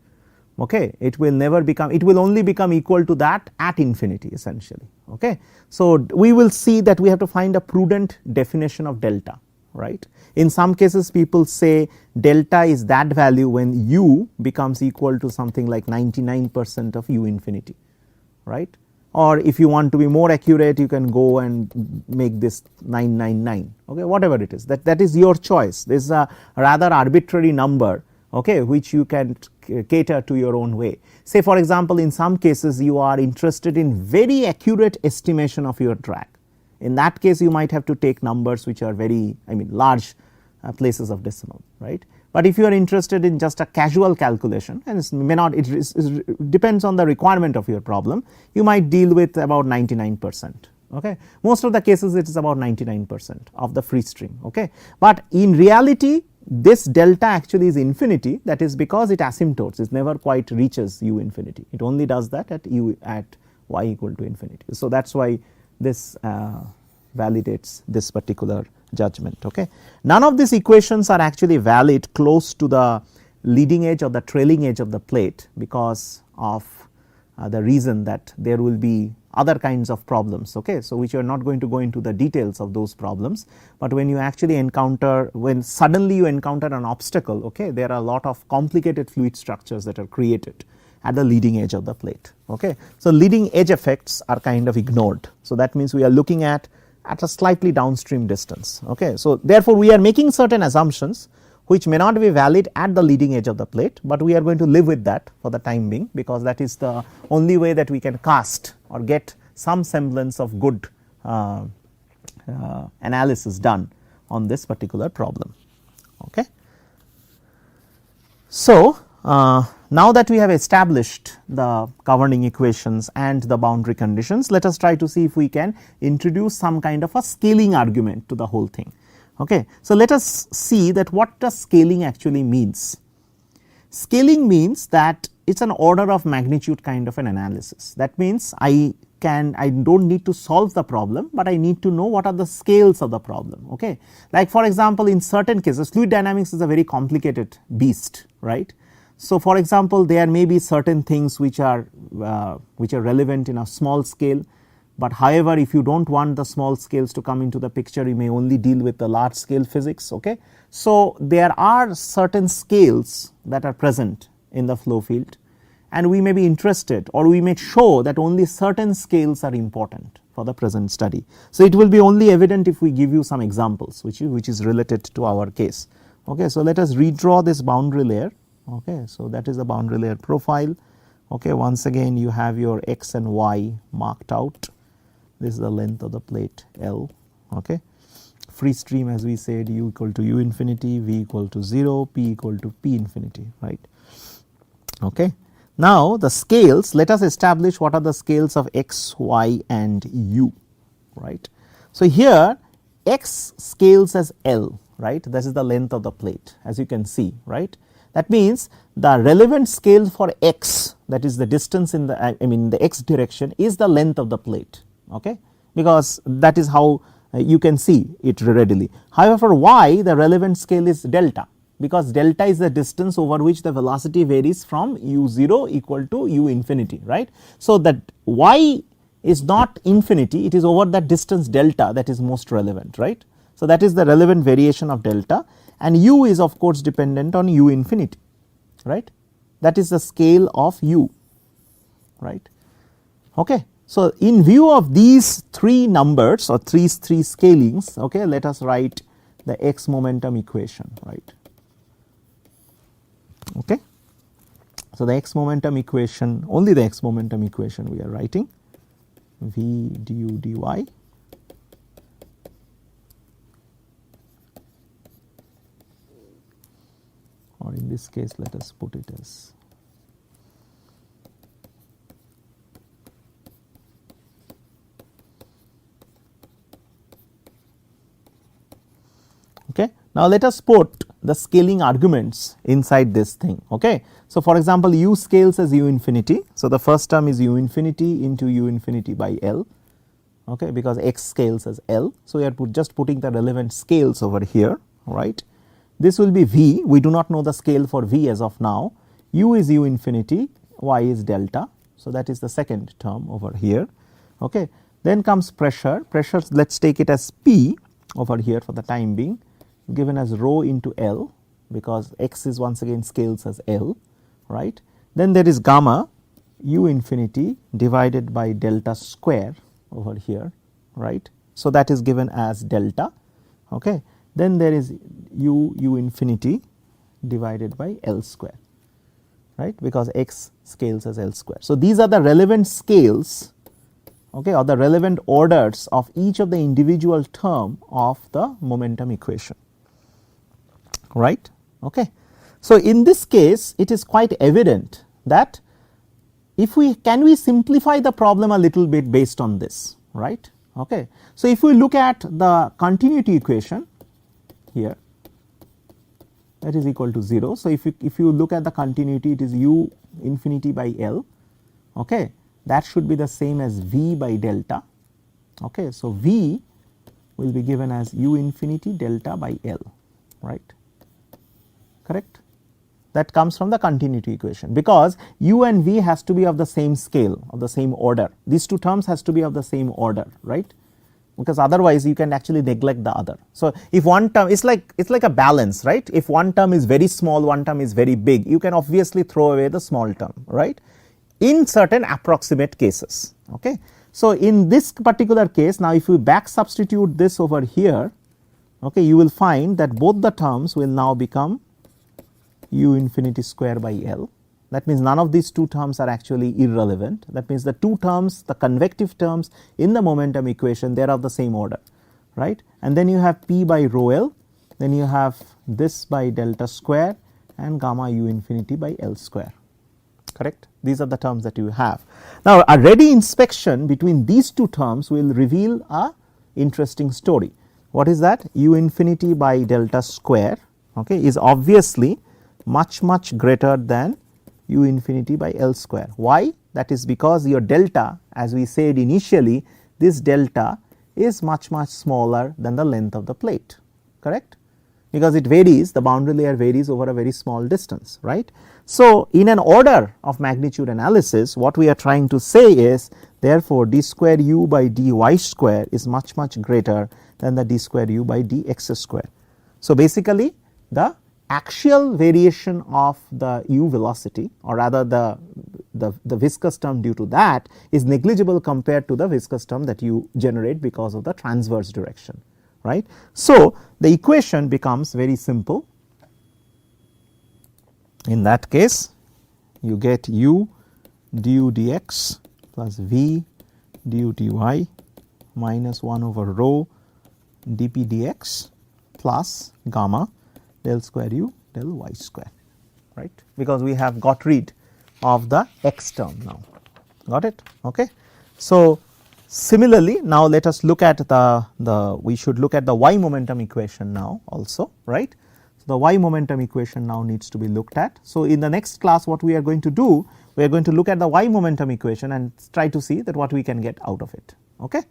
Okay. It will never become, it will only become equal to that at infinity essentially. Okay. So, we will see that we have to find a prudent definition of delta, right. In some cases people say delta is that value when u becomes equal to something like 99% of u infinity, right. Or if you want to be more accurate you can go and make this 999, okay, whatever it is, that is your choice. This is a rather arbitrary number, okay, which you can cater to your own way. Say for example, in some cases you are interested in very accurate estimation of your drag. In that case you might have to take numbers which are very, I mean large places of decimal, right. But if you are interested in just a casual calculation and it may not, it depends on the requirement of your problem, you might deal with about 99%. Okay. Most of the cases it is about 99% of the free stream. Okay. But in reality this delta actually is infinity, that is because it asymptotes, it never quite reaches u infinity, it only does that at u at y equal to infinity. So, that is why this validates this particular judgment. Okay. None of these equations are actually valid close to the leading edge or the trailing edge of the plate because of the reason that there will be other kinds of problems. Okay. So, which you are not going to go into the details of those problems, but when you actually encounter, when suddenly you encounter an obstacle, okay, there are a lot of complicated fluid structures that are created at the leading edge of the plate. Okay. So, leading edge effects are kind of ignored. So, that means we are looking at a slightly downstream distance. Okay. So, therefore, we are making certain assumptions which may not be valid at the leading edge of the plate, but we are going to live with that for the time being because that is the only way that we can cast or get some semblance of good analysis done on this particular problem. Okay. So, now that we have established the governing equations and the boundary conditions, let us try to see if we can introduce some kind of a scaling argument to the whole thing. Okay. So, let us see that what does scaling actually means. Scaling means that it is an order of magnitude kind of an analysis. That means I do not need to solve the problem, but I need to know what are the scales of the problem. Okay. Like for example, in certain cases fluid dynamics is a very complicated beast, right. So, for example, there may be certain things which are relevant in a small scale, but however if you do not want the small scales to come into the picture you may only deal with the large scale physics. Okay. So, there are certain scales that are present in the flow field and we may be interested or we may show that only certain scales are important for the present study. So, it will be only evident if we give you some examples which is related to our case. Okay. So, let us redraw this boundary layer. Okay. So, that is the boundary layer profile. Okay. Once again you have your x and y marked out. This is the length of the plate L. Okay. Free stream as we said u equal to u infinity, v equal to 0, p equal to p infinity, right. Okay. Now, the scales, let us establish what are the scales of x, y and u, right. So, here x scales as L, right, this is the length of the plate as you can see, right. That means the relevant scale for x, that is the distance in the the x direction is the length of the plate, okay, because that is how you can see it readily. However, for y the relevant scale is delta, because delta is the distance over which the velocity varies from u0 equal to u infinity, right. So, that y is not infinity, it is over that distance delta that is most relevant, right. So, that is the relevant variation of delta, and u is of course dependent on u infinity, right. That is the scale of u, right. Okay. So, in view of these three numbers or three scalings, okay, let us write the x momentum equation, right. Okay. So, the x momentum equation, only the x momentum equation we are writing, v du dy, or in this case let us put it as okay. Now, let us put the scaling arguments inside this thing. Okay. So, for example, u scales as u infinity. So, the first term is u infinity into u infinity by L, okay, because x scales as L. So, we are just putting the relevant scales over here, right. This will be v, we do not know the scale for v as of now, u is u infinity, y is delta. So, that is the second term over here. Okay. Then comes pressure, let us take it as P over here for the time being, given as rho into L, because x is once again scales as L, right. Then there is gamma u infinity divided by delta square over here, right. So, that is given as delta. Okay. Then there is u infinity divided by L square, right, because x scales as L square. So, these are the relevant scales, okay, or the relevant orders of each of the individual term of the momentum equation, right. Okay. So, in this case it is quite evident that if we simplify the problem a little bit based on this, right. Okay. So, if we look at the continuity equation here, that is equal to 0. So, if you look at the continuity, it is u infinity by L, okay, that should be the same as v by delta. Okay. So, v will be given as u infinity delta by L, right, correct. That comes from the continuity equation, because u and v has to be of the same scale, of the same order. These two terms has to be of the same order, right, because otherwise you can actually neglect the other. So, if one term is it's like a balance, right. If one term is very small, one term is very big, you can obviously throw away the small term, right, in certain approximate cases. Okay. So, in this particular case, now if you back substitute this over here, okay, you will find that both the terms will now become u infinity square by L. That means none of these two terms are actually irrelevant. That means the two terms, the convective terms in the momentum equation, they are of the same order, right. And then you have P by rho L, then you have this by delta square and gamma u infinity by L square, correct. These are the terms that you have. Now, a ready inspection between these two terms will reveal a interesting story. What is that? U infinity by delta square, okay, is obviously much greater than u infinity by L square. Why? That is because your delta, as we said initially, this delta is much smaller than the length of the plate, correct, because it varies, the boundary layer varies over a very small distance, right. So, in an order of magnitude analysis, what we are trying to say is, therefore, d square u by dy square is much greater than the d square u by dx square. So, basically the axial variation of the u velocity, or rather the viscous term due to that, is negligible compared to the viscous term that you generate because of the transverse direction, right. So, the equation becomes very simple. In that case, you get u du dx plus v du dy minus 1 over rho dp dx plus gamma del square u del y square, right, because we have got rid of the x term now, got it. Okay. So, similarly, now let us look at we should look at the y momentum equation now also, right. So, the y momentum equation now needs to be looked at. So, in the next class what we are going to do, we are going to look at the y momentum equation and try to see that what we can get out of it. Okay.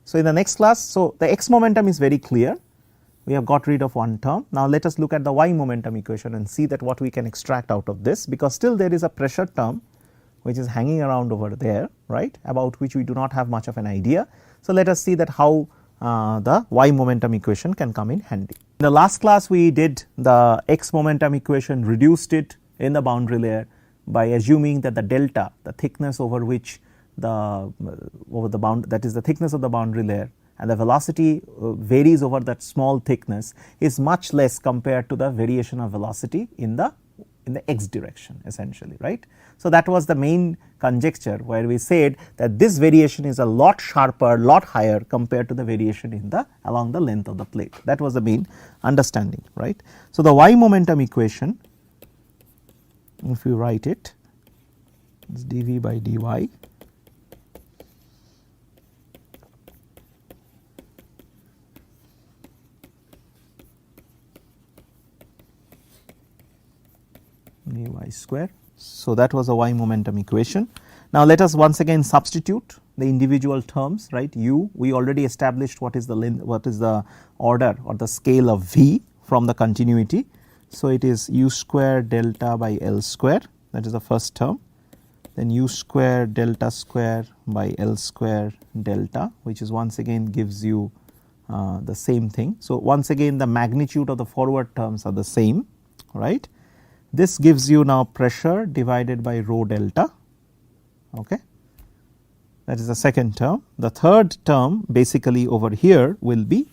So, in the next class, so the x momentum is very clear, we have got rid of one term. Now, let us look at the y momentum equation and see that what we can extract out of this, because still there is a pressure term which is hanging around over there, right, about which we do not have much of an idea. So, let us see that how the y momentum equation can come in handy. In the last class we did the x momentum equation, reduced it in the boundary layer by assuming that the delta, the thickness over which the that is the thickness of the boundary layer, and the velocity varies over that small thickness is much less compared to the variation of velocity in the x direction essentially, right. So, that was the main conjecture where we said that this variation is a lot sharper, lot higher compared to the variation in the along the length of the plate. That was the main understanding, right. So, the y momentum equation, if you write it, is dv by dy dy square. So, that was a y momentum equation. Now, let us once again substitute the individual terms, right. U, we already established what is the length, what is the order or the scale of v from the continuity. So, it is u square delta by L square, that is the first term, then u square delta square by L square delta, which is once again gives you the same thing. So, once again the magnitude of the forward terms are the same, right. This gives you now pressure divided by rho delta, okay. That is the second term. The third term basically over here will be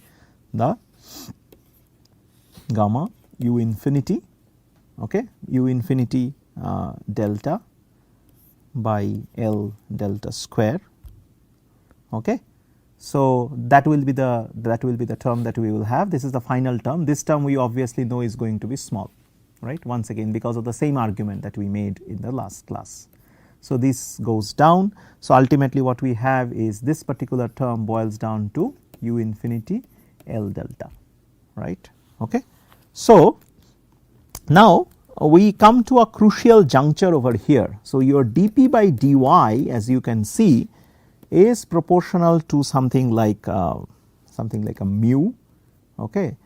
the gamma u infinity, okay, u infinity delta by L delta square, okay. So, that will be the term that we will have. This is the final term. This term we obviously know is going to be small, right, once again because of the same argument that we made in the last class. So, this goes down. So, ultimately what we have is this particular term boils down to u infinity L delta, right. Okay. So, now we come to a crucial juncture over here. So, your dp by dy, as you can see, is proportional to something like a mu, okay,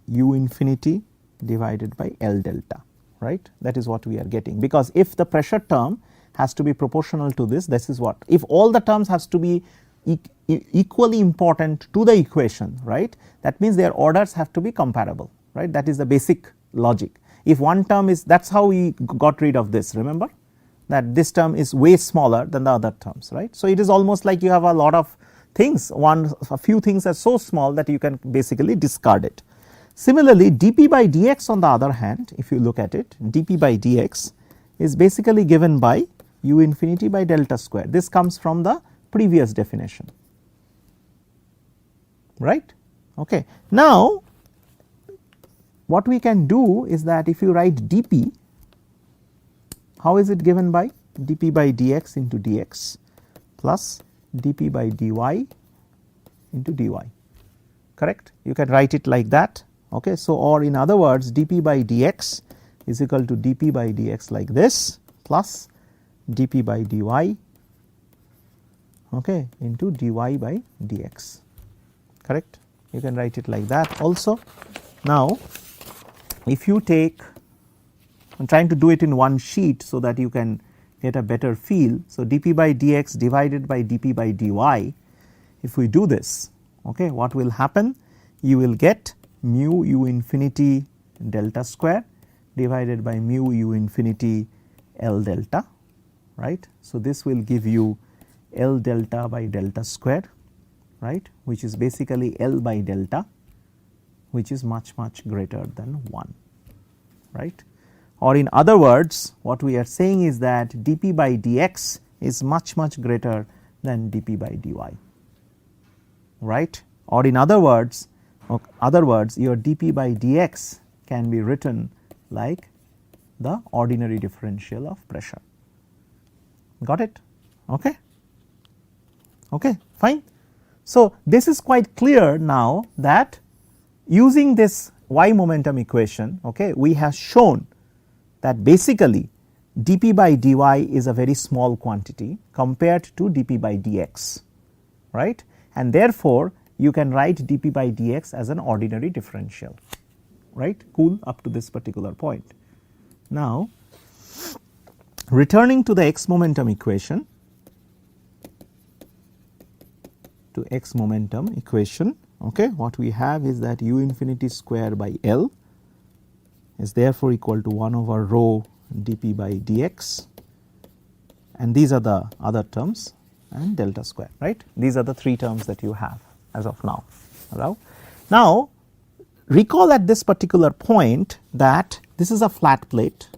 u infinity divided by L delta, right. That is what we are getting, because if the pressure term has to be proportional to this is what, if all the terms has to be equally important to the equation, right, that means their orders have to be comparable, right. That is the basic logic. If one term is, that is how we got rid of this, remember that this term is way smaller than the other terms, right. So, it is almost like you have a lot of things, a few things are so small that you can basically discard it. Similarly, dp by dx on the other hand, if you look at it, dp by dx is basically given by u infinity by delta square. This comes from the previous definition, right. Okay. Now, what we can do is that if you write dp, how is it given by dp by dx into dx plus dp by dy into dy, correct. You can write it like that, okay. So, or in other words, dp by dx is equal to dp by dx like this plus dp by dy, okay, into dy by dx, correct. You can write it like that also. Now, if you take, I am trying to do it in one sheet so that you can get a better feel. So, dp by dx divided by dp by dy, if we do this, okay, what will happen? You will get mu u infinity delta square divided by mu u infinity L delta, right. So, this will give you L delta by delta square, right, which is basically L by delta, which is much greater than 1, right. Or in other words, what we are saying is that dp by dx is much greater than dp by dy, right. Or in other words, your dp by dx can be written like the ordinary differential of pressure. Got it? Okay. Okay, fine. So, this is quite clear now that using this y momentum equation, okay, we have shown that basically dp by dy is a very small quantity compared to dp by dx, right, and therefore, you can write dp by dx as an ordinary differential, right, cool up to this particular point. Now, returning to the x momentum equation, to x momentum equation, okay, what we have is that u infinity square by L is therefore equal to 1 over rho dp by dx, and these are the other terms, and delta square, right. These are the three terms that you have as of now. Now recall at this particular point that this is a flat plate,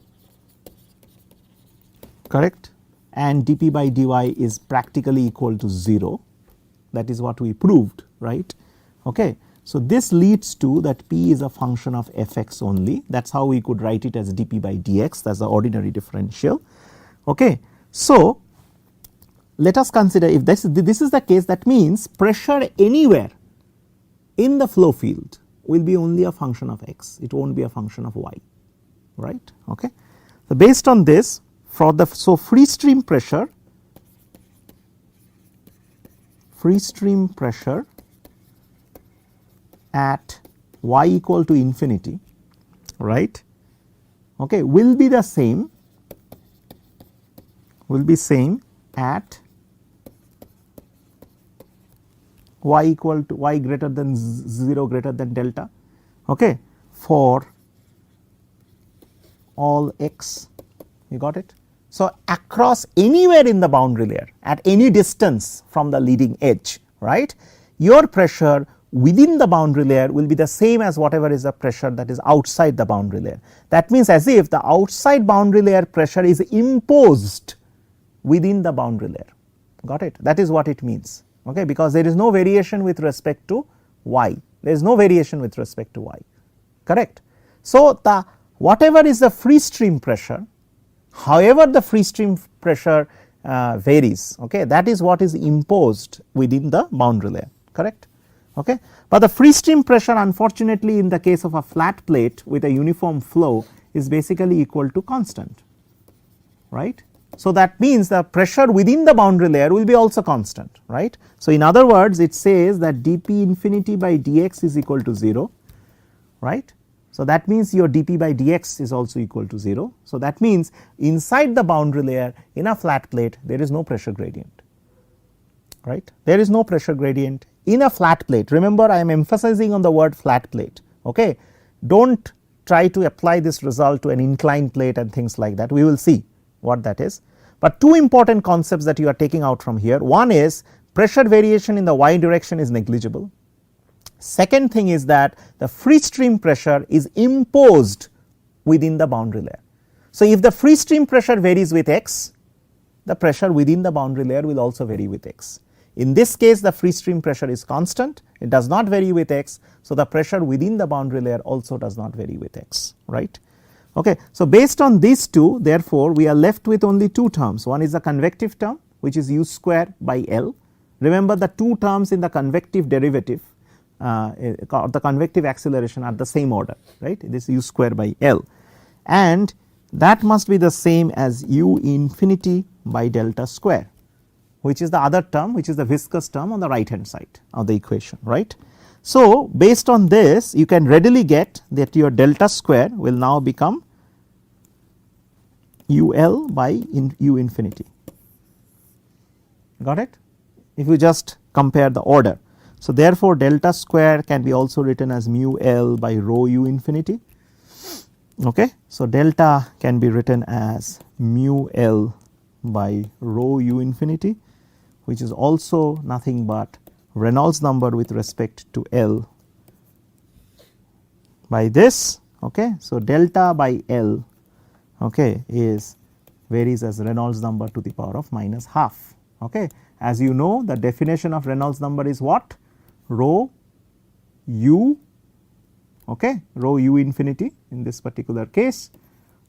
correct, and dp by dy is practically equal to 0. That is what we proved, right. Okay. So this leads to that p is a function of fx only. That is how we could write it as dp by dx, that is the ordinary differential. Okay. So let us consider if this is the case, that means pressure anywhere in the flow field will be only a function of x, it will not be a function of y, right. Okay. So based on this, for the free stream pressure at y equal to infinity, right, okay, will be the same, at y equal to y greater than 0 greater than delta, okay, for all x, you got it. So across anywhere in the boundary layer at any distance from the leading edge, right, your pressure within the boundary layer will be the same as whatever is the pressure that is outside the boundary layer. That means as if the outside boundary layer pressure is imposed within the boundary layer, got it. That is what it means, okay, because there is no variation with respect to y, there is no variation with respect to y, correct. So the whatever is the free stream pressure, however the free stream pressure varies, okay, that is what is imposed within the boundary layer, correct. Okay. But the free stream pressure, unfortunately, in the case of a flat plate with a uniform flow is basically equal to constant, right. So that means the pressure within the boundary layer will be also constant, right. So in other words, it says that dp infinity by dx is equal to 0, right. So that means your dp by dx is also equal to 0. So that means inside the boundary layer in a flat plate there is no pressure gradient, right. There is no pressure gradient in a flat plate. Remember, I am emphasizing on the word flat plate, okay. Do not try to apply this result to an inclined plate and things like that, we will see what that is. But two important concepts that you are taking out from here, one is pressure variation in the y direction is negligible. Second thing is that the free stream pressure is imposed within the boundary layer. So if the free stream pressure varies with x, the pressure within the boundary layer will also vary with x. In this case, the free stream pressure is constant, it does not vary with x. So the pressure within the boundary layer also does not vary with x, right. Okay. So based on these two, therefore we are left with only two terms. One is the convective term, which is u square by L. Remember, the two terms in the convective derivative the convective acceleration are the same order, right, this u square by L, and that must be the same as u infinity by delta square, which is the other term, which is the viscous term on the right hand side of the equation, right. So based on this, you can readily get that your delta square will now become ul by u infinity, got it, if you just compare the order. So therefore delta square can be also written as mu L by rho u infinity, okay. So delta can be written as mu L by rho u infinity, which is also nothing but Reynolds number with respect to L by this, okay. So delta by L, okay, is varies as Reynolds number to the power of minus half, okay. As you know, the definition of Reynolds number is what? Rho u, okay, rho u infinity in this particular case,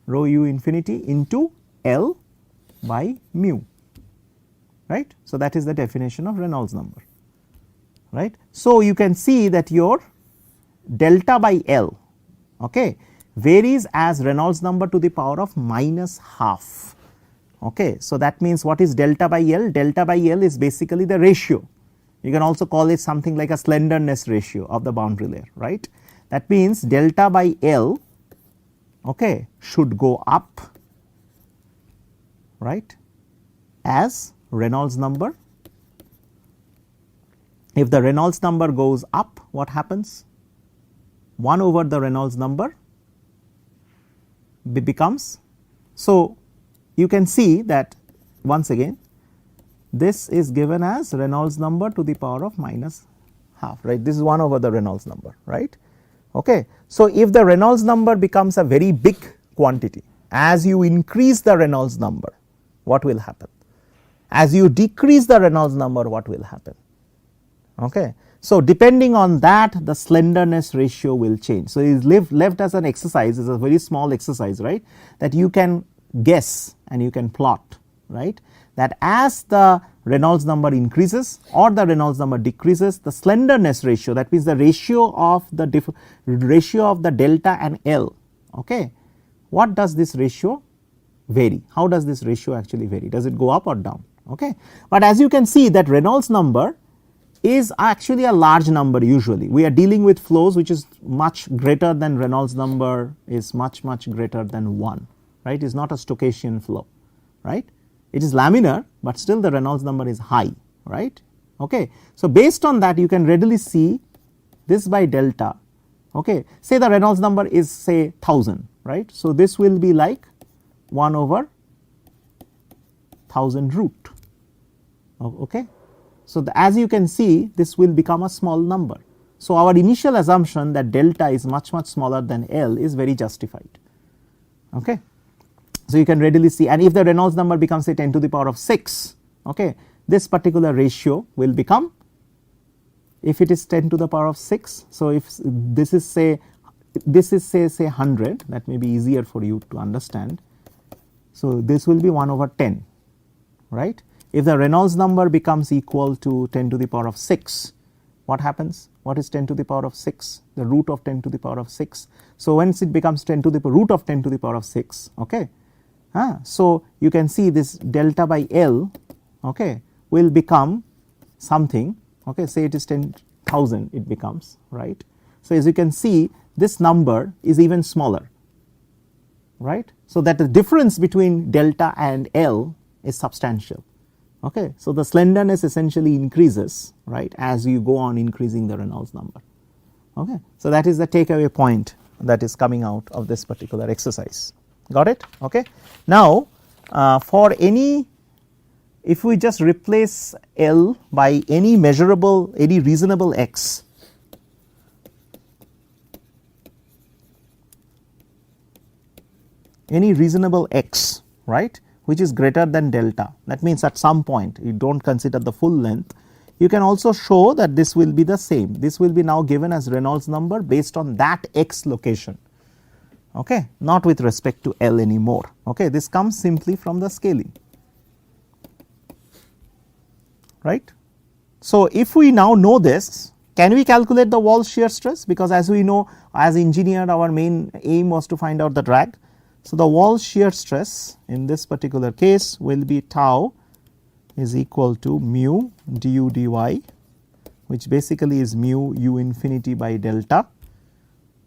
rho u infinity into L by mu, right. So that is the definition of Reynolds number, right. So you can see that your delta by L, okay, varies as Reynolds number to the power of minus half, okay. So that means what is delta by L? Delta by L is basically the ratio, you can also call it something like a slenderness ratio of the boundary layer, right. That means delta by L, okay, should go up, right, as Reynolds number if the Reynolds number goes up, what happens? 1 over the Reynolds number becomes, so you can see that once again this is given as Reynolds number to the power of minus half, right. This is 1 over the Reynolds number, right. Okay. So, if the Reynolds number becomes a very big quantity, as you increase the Reynolds number, what will happen? As you decrease the Reynolds number, what will happen? Okay. So, depending on that, the slenderness ratio will change. So, it is left as an exercise, is a very small exercise, right, that you can guess and you can plot, right, that as the Reynolds number increases or the Reynolds number decreases, the slenderness ratio, that means the ratio of the delta and L, okay, what does this ratio vary? How does this ratio actually vary? Does it go up or down? Okay. But as you can see that Reynolds number is actually a large number usually. We are dealing with flows which is much greater than Reynolds number is much greater than 1, right. It is not a Stochastian flow, right. It is laminar, but still the Reynolds number is high, right. Okay. So, based on that you can readily see this by delta, okay. Say the Reynolds number is say 1000, right. So, this will be like 1 over 1000 root, okay. So, as you can see this will become a small number. So, our initial assumption that delta is much smaller than L is very justified, okay. So, you can readily see, and if the Reynolds number becomes say 10 to the power of 6, okay, this particular ratio will become, if it is 10 to the power of 6. So, if this is say 100, that may be easier for you to understand. So, this will be 1 over 10, right. If the Reynolds number becomes equal to 10 to the power of 6, what happens? What is 10 to the power of 6? The root of 10 to the power of 6. So, once it becomes 10 to the root of 10 to the power of 6, okay. So, you can see this delta by L, okay, will become something, okay, say it is 10,000 it becomes, right. So, as you can see this number is even smaller, right. So, that the difference between delta and L is substantial, okay. So, the slenderness essentially increases, right, as you go on increasing the Reynolds number, okay. So, that is the takeaway point that is coming out of this particular exercise. Got it? Okay. Now, for any, if we just replace L by any measurable, any reasonable x, right, which is greater than delta, that means at some point you do not consider the full length, you can also show that this will be the same. This will be now given as Reynolds number based on that x location, okay, not with respect to L anymore, okay. This comes simply from the scaling, right. So, if we now know this, can we calculate the wall shear stress? Because as we know, as engineer, our main aim was to find out the drag. So, the wall shear stress in this particular case will be tau is equal to mu du dy, which basically is mu u infinity by delta,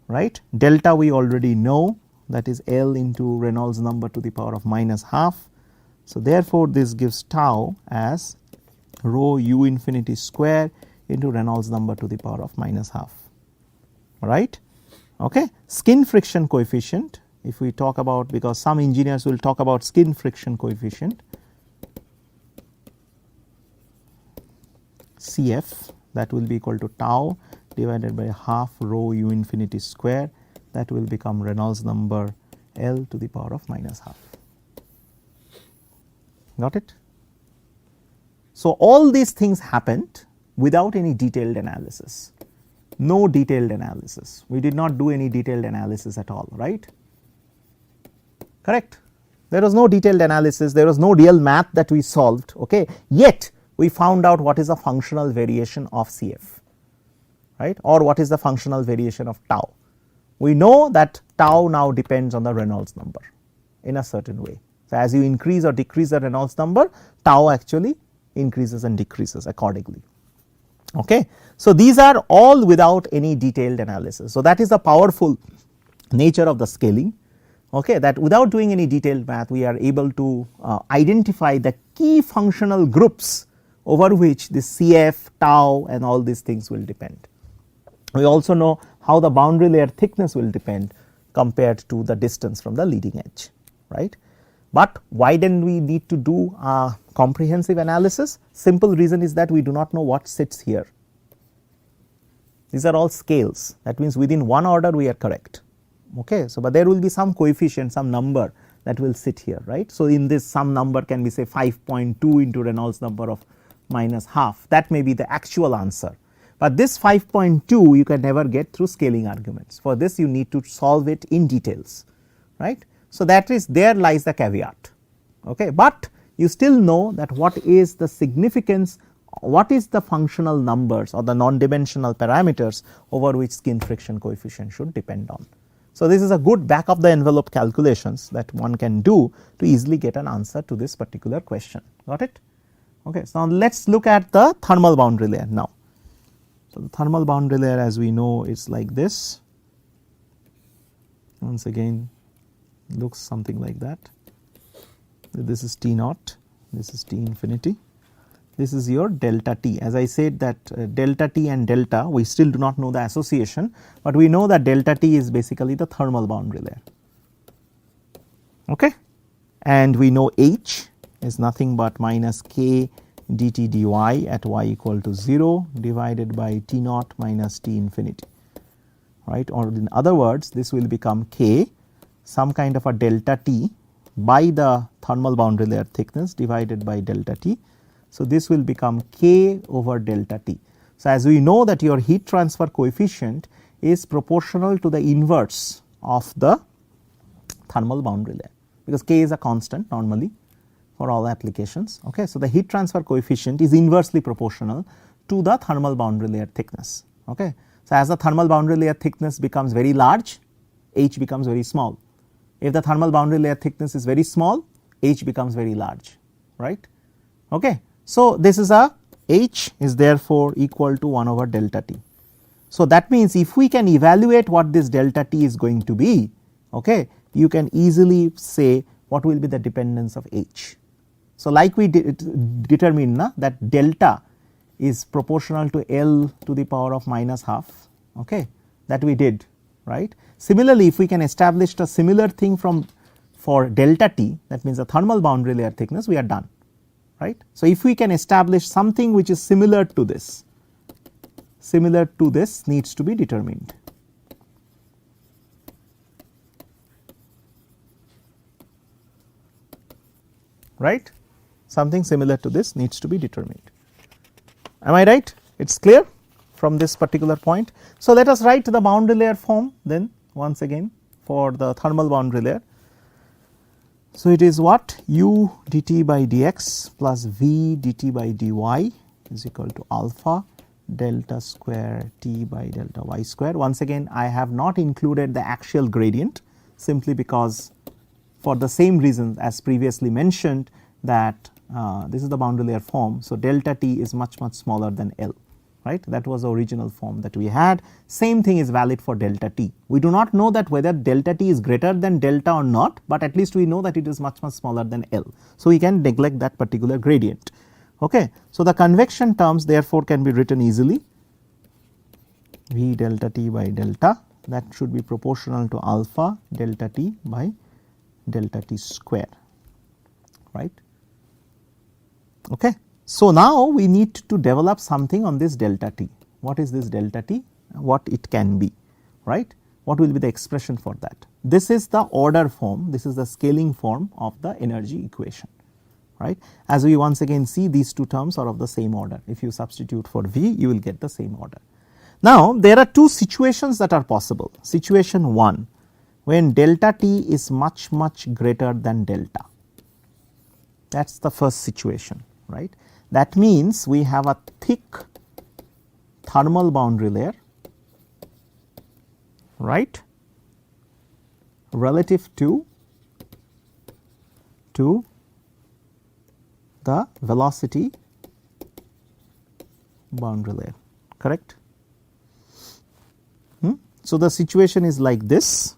right. Delta we already know, that is L into Reynolds number to the power of minus half. So, therefore, this gives tau as rho u infinity square into Reynolds number to the power of minus half, right. Okay. Skin friction coefficient, if we talk about, because some engineers will talk about skin friction coefficient, CF, that will be equal to tau divided by half rho u infinity square, that will become Reynolds number L to the power of minus half. Got it? So, all these things happened without any detailed analysis, no detailed analysis. We did not do any detailed analysis at all, right? Correct. There was no detailed analysis, there was no real math that we solved, okay. Yet we found out what is the functional variation of CF, right, or what is the functional variation of tau. We know that tau now depends on the Reynolds number in a certain way. So, as you increase or decrease the Reynolds number, tau actually increases and decreases accordingly, okay. So, these are all without any detailed analysis. So, that is the powerful nature of the scaling, okay, that without doing any detailed math we are able to identify the key functional groups over which the CF, tau and all these things will depend. We also know how the boundary layer thickness will depend compared to the distance from the leading edge, right. But why then we need to do a comprehensive analysis? Simple reason is that we do not know what sits here. These are all scales, that means within one order we are correct. Okay. So, but there will be some coefficient, some number that will sit here, right. So, in this some number can be say 5.2 into Reynolds number of minus half, that may be the actual answer. But this 5.2 you can never get through scaling arguments. For this you need to solve it in details, right. So, that is there lies the caveat, okay. But you still know that what is the significance, what is the functional numbers or the non-dimensional parameters over which skin friction coefficient should depend on. So, this is a good back of the envelope calculations that one can do to easily get an answer to this particular question, got it. Okay. So, now let us look at the thermal boundary layer now. So, the thermal boundary layer as we know is like this, once again looks something like that. This is T naught, this is T infinity, this is your delta T. As I said that delta T and delta we still do not know the association, but we know that delta T is basically the thermal boundary layer, okay. And we know H is nothing but minus K dt dy at y equal to 0 divided by T naught minus T infinity, right. Or in other words this will become K some kind of a delta T by the thermal boundary layer thickness divided by delta T. So, this will become K over delta T. So, as we know that your heat transfer coefficient is proportional to the inverse of the thermal boundary layer, because K is a constant normally for all applications. Okay. So, the heat transfer coefficient is inversely proportional to the thermal boundary layer thickness. Okay. So, as the thermal boundary layer thickness becomes very large, H becomes very small. If the thermal boundary layer thickness is very small, H becomes very large, right. Okay. So, this is a H is therefore equal to 1 over delta T. So, that means if we can evaluate what this delta T is going to be, okay, you can easily say what will be the dependence of H. So, like we determined that delta is proportional to L to the power of minus half, okay, that we did, right. Similarly, if we can establish a similar thing for delta T, that means the thermal boundary layer thickness, we are done, right. So, if we can establish something which is similar to this needs to be determined, right. Something similar to this needs to be determined. Am I right? It is clear from this particular point. So, let us write the boundary layer form then once again for the thermal boundary layer. So, it is what u dt by dx plus v dt by dy is equal to alpha delta square t by delta y square. Once again I have not included the axial gradient simply because for the same reason as previously mentioned that this is the boundary layer form. So, delta t is much smaller than L, right. That was the original form that we had. Same thing is valid for delta t. We do not know that whether delta t is greater than delta or not, but at least we know that it is much smaller than L. So, we can neglect that particular gradient. Okay. So, the convection terms therefore can be written easily, V delta t by delta, that should be proportional to alpha delta t by delta t square, right. Okay. So, now we need to develop something on this delta t. What is this delta t? What it can be, right? What will be the expression for that? This is the order form, this is the scaling form of the energy equation, right. As we once again see, these two terms are of the same order. If you substitute for V, you will get the same order. Now, there are two situations that are possible. Situation 1, when delta t is much greater than delta, that is the first situation, right. That means we have a thick thermal boundary layer, right, relative to the velocity boundary layer, correct. So, the situation is like this.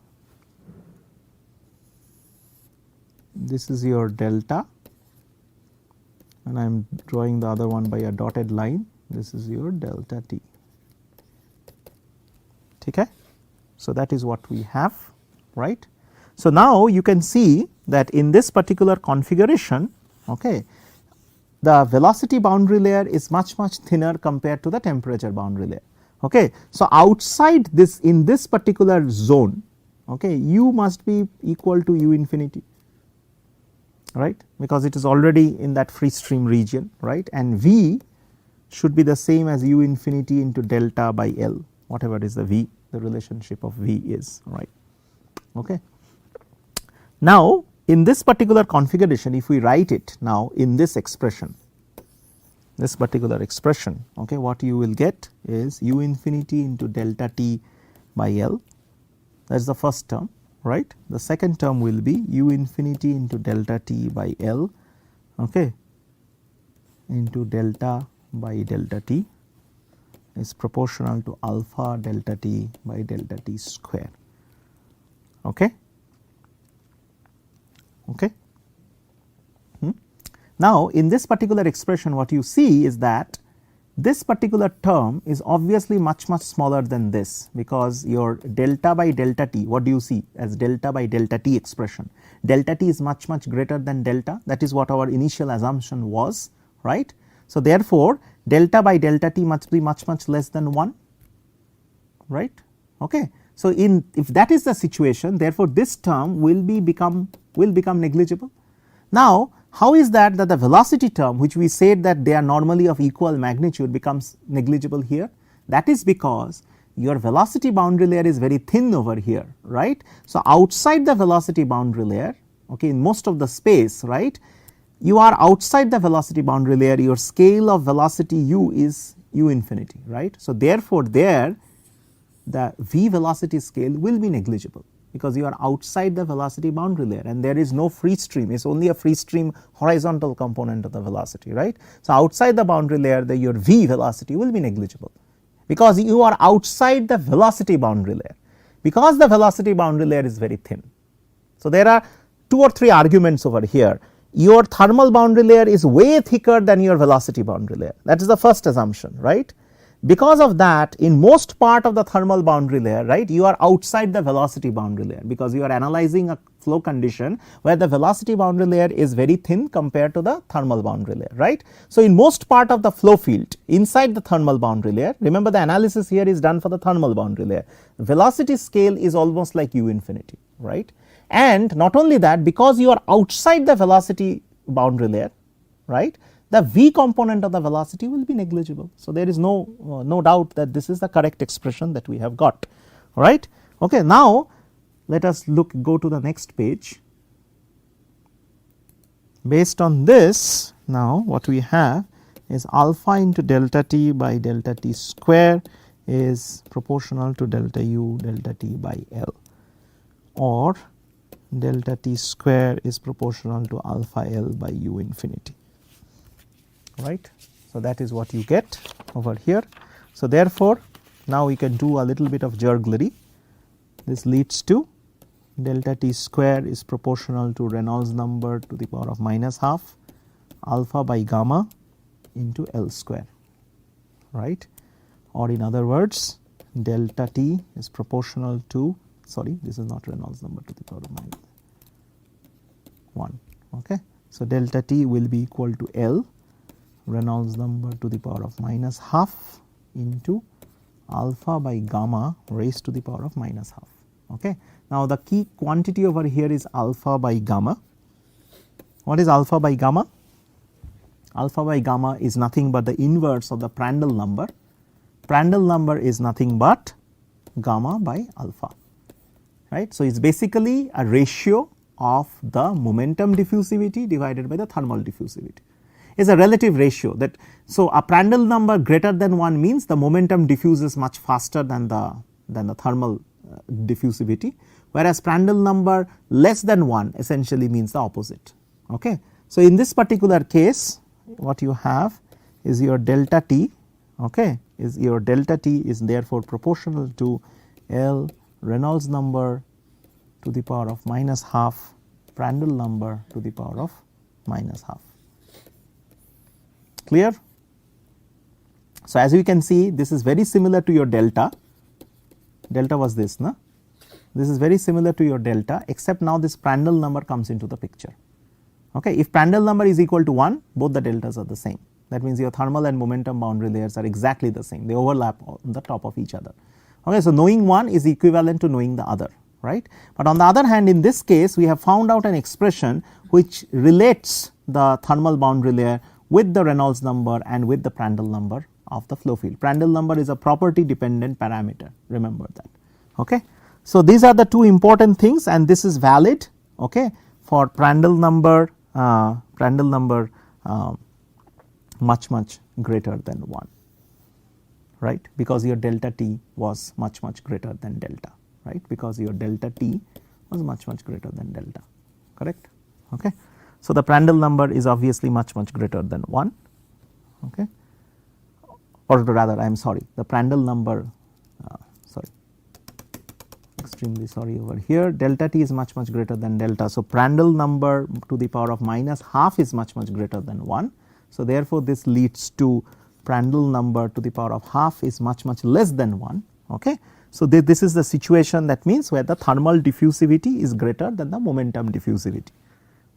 This is your delta and I am drawing the other one by a dotted line. This is your delta t. Okay. So, that is what we have, right. So, now you can see that in this particular configuration, okay, the velocity boundary layer is much thinner compared to the temperature boundary layer. Okay. So, outside this, in this particular zone, okay, u must be equal to u infinity, right, because it is already in that free stream region, right, and v should be the same as u infinity into delta by L, whatever is the v, the relationship of v is, right. Okay. Now, in this particular configuration, if we write it now in this expression, this particular expression, okay, what you will get is u infinity into delta t by L, that is the first term, right. The second term will be u infinity into delta t by L, okay, into delta by delta t is proportional to alpha delta t by delta t square. Okay. Okay. Now, in this particular expression, what you see is that this particular term is obviously much smaller than this, because your delta by delta t, what do you see as delta by delta t expression? Delta t is much greater than delta, that is what our initial assumption was, right. So, therefore, delta by delta t must be much less than 1, right. Okay. So, in if that is the situation, therefore, this term will become negligible. Now, how is that the velocity term, which we said that they are normally of equal magnitude, becomes negligible here? That is because your velocity boundary layer is very thin over here, right. So, outside the velocity boundary layer, okay, in most of the space, right, you are outside the velocity boundary layer, your scale of velocity u is u infinity, right. So, therefore, there the v velocity scale will be negligible, because you are outside the velocity boundary layer and there is no free stream, it is only a free stream horizontal component of the velocity, right. So, outside the boundary layer, your v velocity will be negligible, because you are outside the velocity boundary layer, because the velocity boundary layer is very thin. So, there are 2 or 3 arguments over here. Your thermal boundary layer is way thicker than your velocity boundary layer, that is the first assumption, right. Because of that, in most part of the thermal boundary layer, right, you are outside the velocity boundary layer, because you are analyzing a flow condition where the velocity boundary layer is very thin compared to the thermal boundary layer, right. So, in most part of the flow field inside the thermal boundary layer, remember the analysis here is done for the thermal boundary layer, velocity scale is almost like u infinity, right. And not only that, because you are outside the velocity boundary layer, right, the v component of the velocity will be negligible. So, there is no doubt that this is the correct expression that we have got, right. Okay, now, let us go to the next page. Based on this, now what we have is alpha into delta t by delta t square is proportional to delta u delta t by L, or delta t square is proportional to alpha L by u infinity, right. So, that is what you get over here. So, therefore, now we can do a little bit of jugglery. This leads to delta t square is proportional to Reynolds number to the power of minus half alpha by gamma into L square, right, or in other words, delta t is proportional to, sorry, this is not Reynolds number to the power of minus 1. Okay. So, delta t will be equal to L Reynolds number to the power of minus half into alpha by gamma raised to the power of minus half. Okay. Now, the key quantity over here is alpha by gamma. What is alpha by gamma? Alpha by gamma is nothing but the inverse of the Prandtl number. Prandtl number is nothing but gamma by alpha, right. So, it is basically a ratio of the momentum diffusivity divided by the thermal diffusivity. Is a relative ratio that, so a Prandtl number greater than 1 means the momentum diffuses much faster than the thermal diffusivity, whereas Prandtl number less than 1 essentially means the opposite. Okay. So, in this particular case, what you have is your delta t, okay, is your delta t is therefore proportional to L Reynolds number to the power of minus half Prandtl number to the power of minus half. Clear? So, as you can see, this is very similar to your delta. Delta was this, no? This is very similar to your delta, except now this Prandtl number comes into the picture. Okay. If Prandtl number is equal to 1, both the deltas are the same. That means your thermal and momentum boundary layers are exactly the same, they overlap on the top of each other. Okay. So, knowing one is equivalent to knowing the other, right. But on the other hand, in this case we have found out an expression which relates the thermal boundary layer with the Reynolds number and with the Prandtl number of the flow field. Prandtl number is a property dependent parameter, remember that. Okay. So, these are the two important things, and this is valid, okay, for Prandtl number much greater than 1, right, because your delta t was much greater than delta, right, because your delta t was much greater than delta, correct. Okay. So, the Prandtl number is obviously much greater than 1, okay, or rather I am sorry, the Prandtl number, extremely sorry over here, delta t is much greater than delta. So, Prandtl number to the power of minus half is much greater than 1. So, therefore, this leads to Prandtl number to the power of half is much less than 1. Okay. So, this is the situation, that means where the thermal diffusivity is greater than the momentum diffusivity,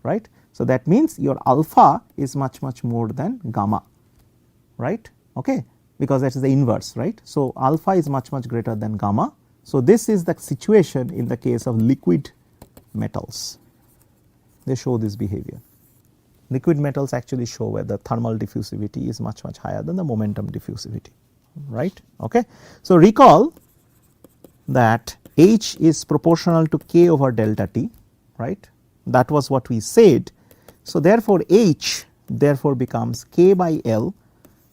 right. So, that means your alpha is much more than gamma, right, okay, because that is the inverse, right. So, alpha is much greater than gamma. So, this is the situation in the case of liquid metals, they show this behavior. Liquid metals actually show where the thermal diffusivity is much higher than the momentum diffusivity, right. Okay. So, recall that H is proportional to K over delta T, right, that was what we said. So, therefore, H therefore becomes K by L,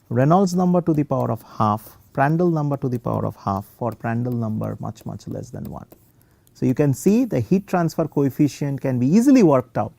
Reynolds number to the power of half, Prandtl number to the power of half for Prandtl number much less than 1. So, you can see the heat transfer coefficient can be easily worked out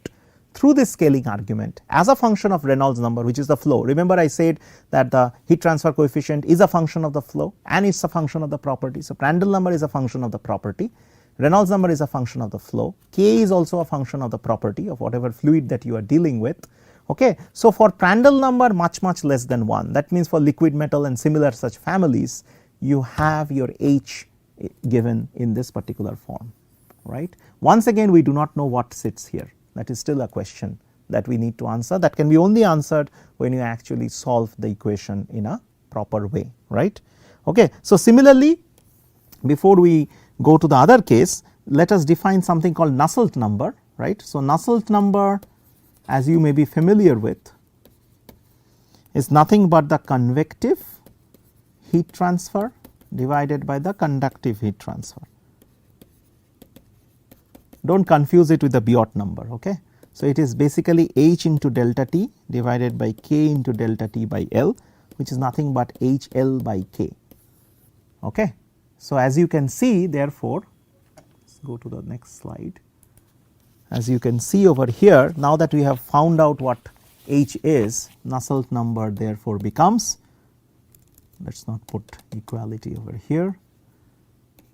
through this scaling argument as a function of Reynolds number, which is the flow. Remember, I said that the heat transfer coefficient is a function of the flow and it is a function of the property. So, Prandtl number is a function of the property, Reynolds number is a function of the flow, K is also a function of the property of whatever fluid that you are dealing with. Okay. So, for Prandtl number much less than 1, that means for liquid metal and similar such families, you have your H given in this particular form, right. Once again, we do not know what sits here, that is still a question that we need to answer, that can be only answered when you actually solve the equation in a proper way, right. Okay. So, similarly, before we go to the other case, let us define something called Nusselt number, right. So, Nusselt number, as you may be familiar with, is nothing but the convective heat transfer divided by the conductive heat transfer. Do not confuse it with the Biot number. Okay. So, it is basically H into delta T divided by K into delta T by L, which is nothing but H L by K. Okay. So, as you can see, therefore, let us go to the next slide. As you can see over here, now that we have found out what H is, Nusselt number therefore becomes, let us not put equality over here,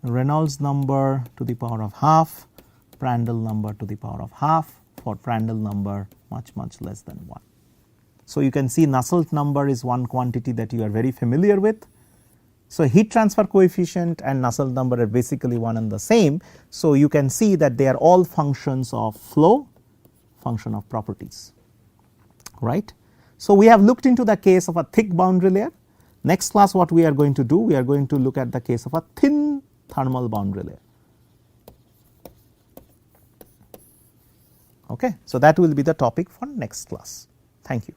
Reynolds number to the power of half, Prandtl number to the power of half for Prandtl number much less than 1. So, you can see Nusselt number is one quantity that you are very familiar with. So, heat transfer coefficient and Nusselt number are basically one and the same. So, you can see that they are all functions of flow, function of properties, right. So, we have looked into the case of a thick boundary layer. Next class what we are going to do, we are going to look at the case of a thin thermal boundary layer. Okay. So, that will be the topic for next class. Thank you.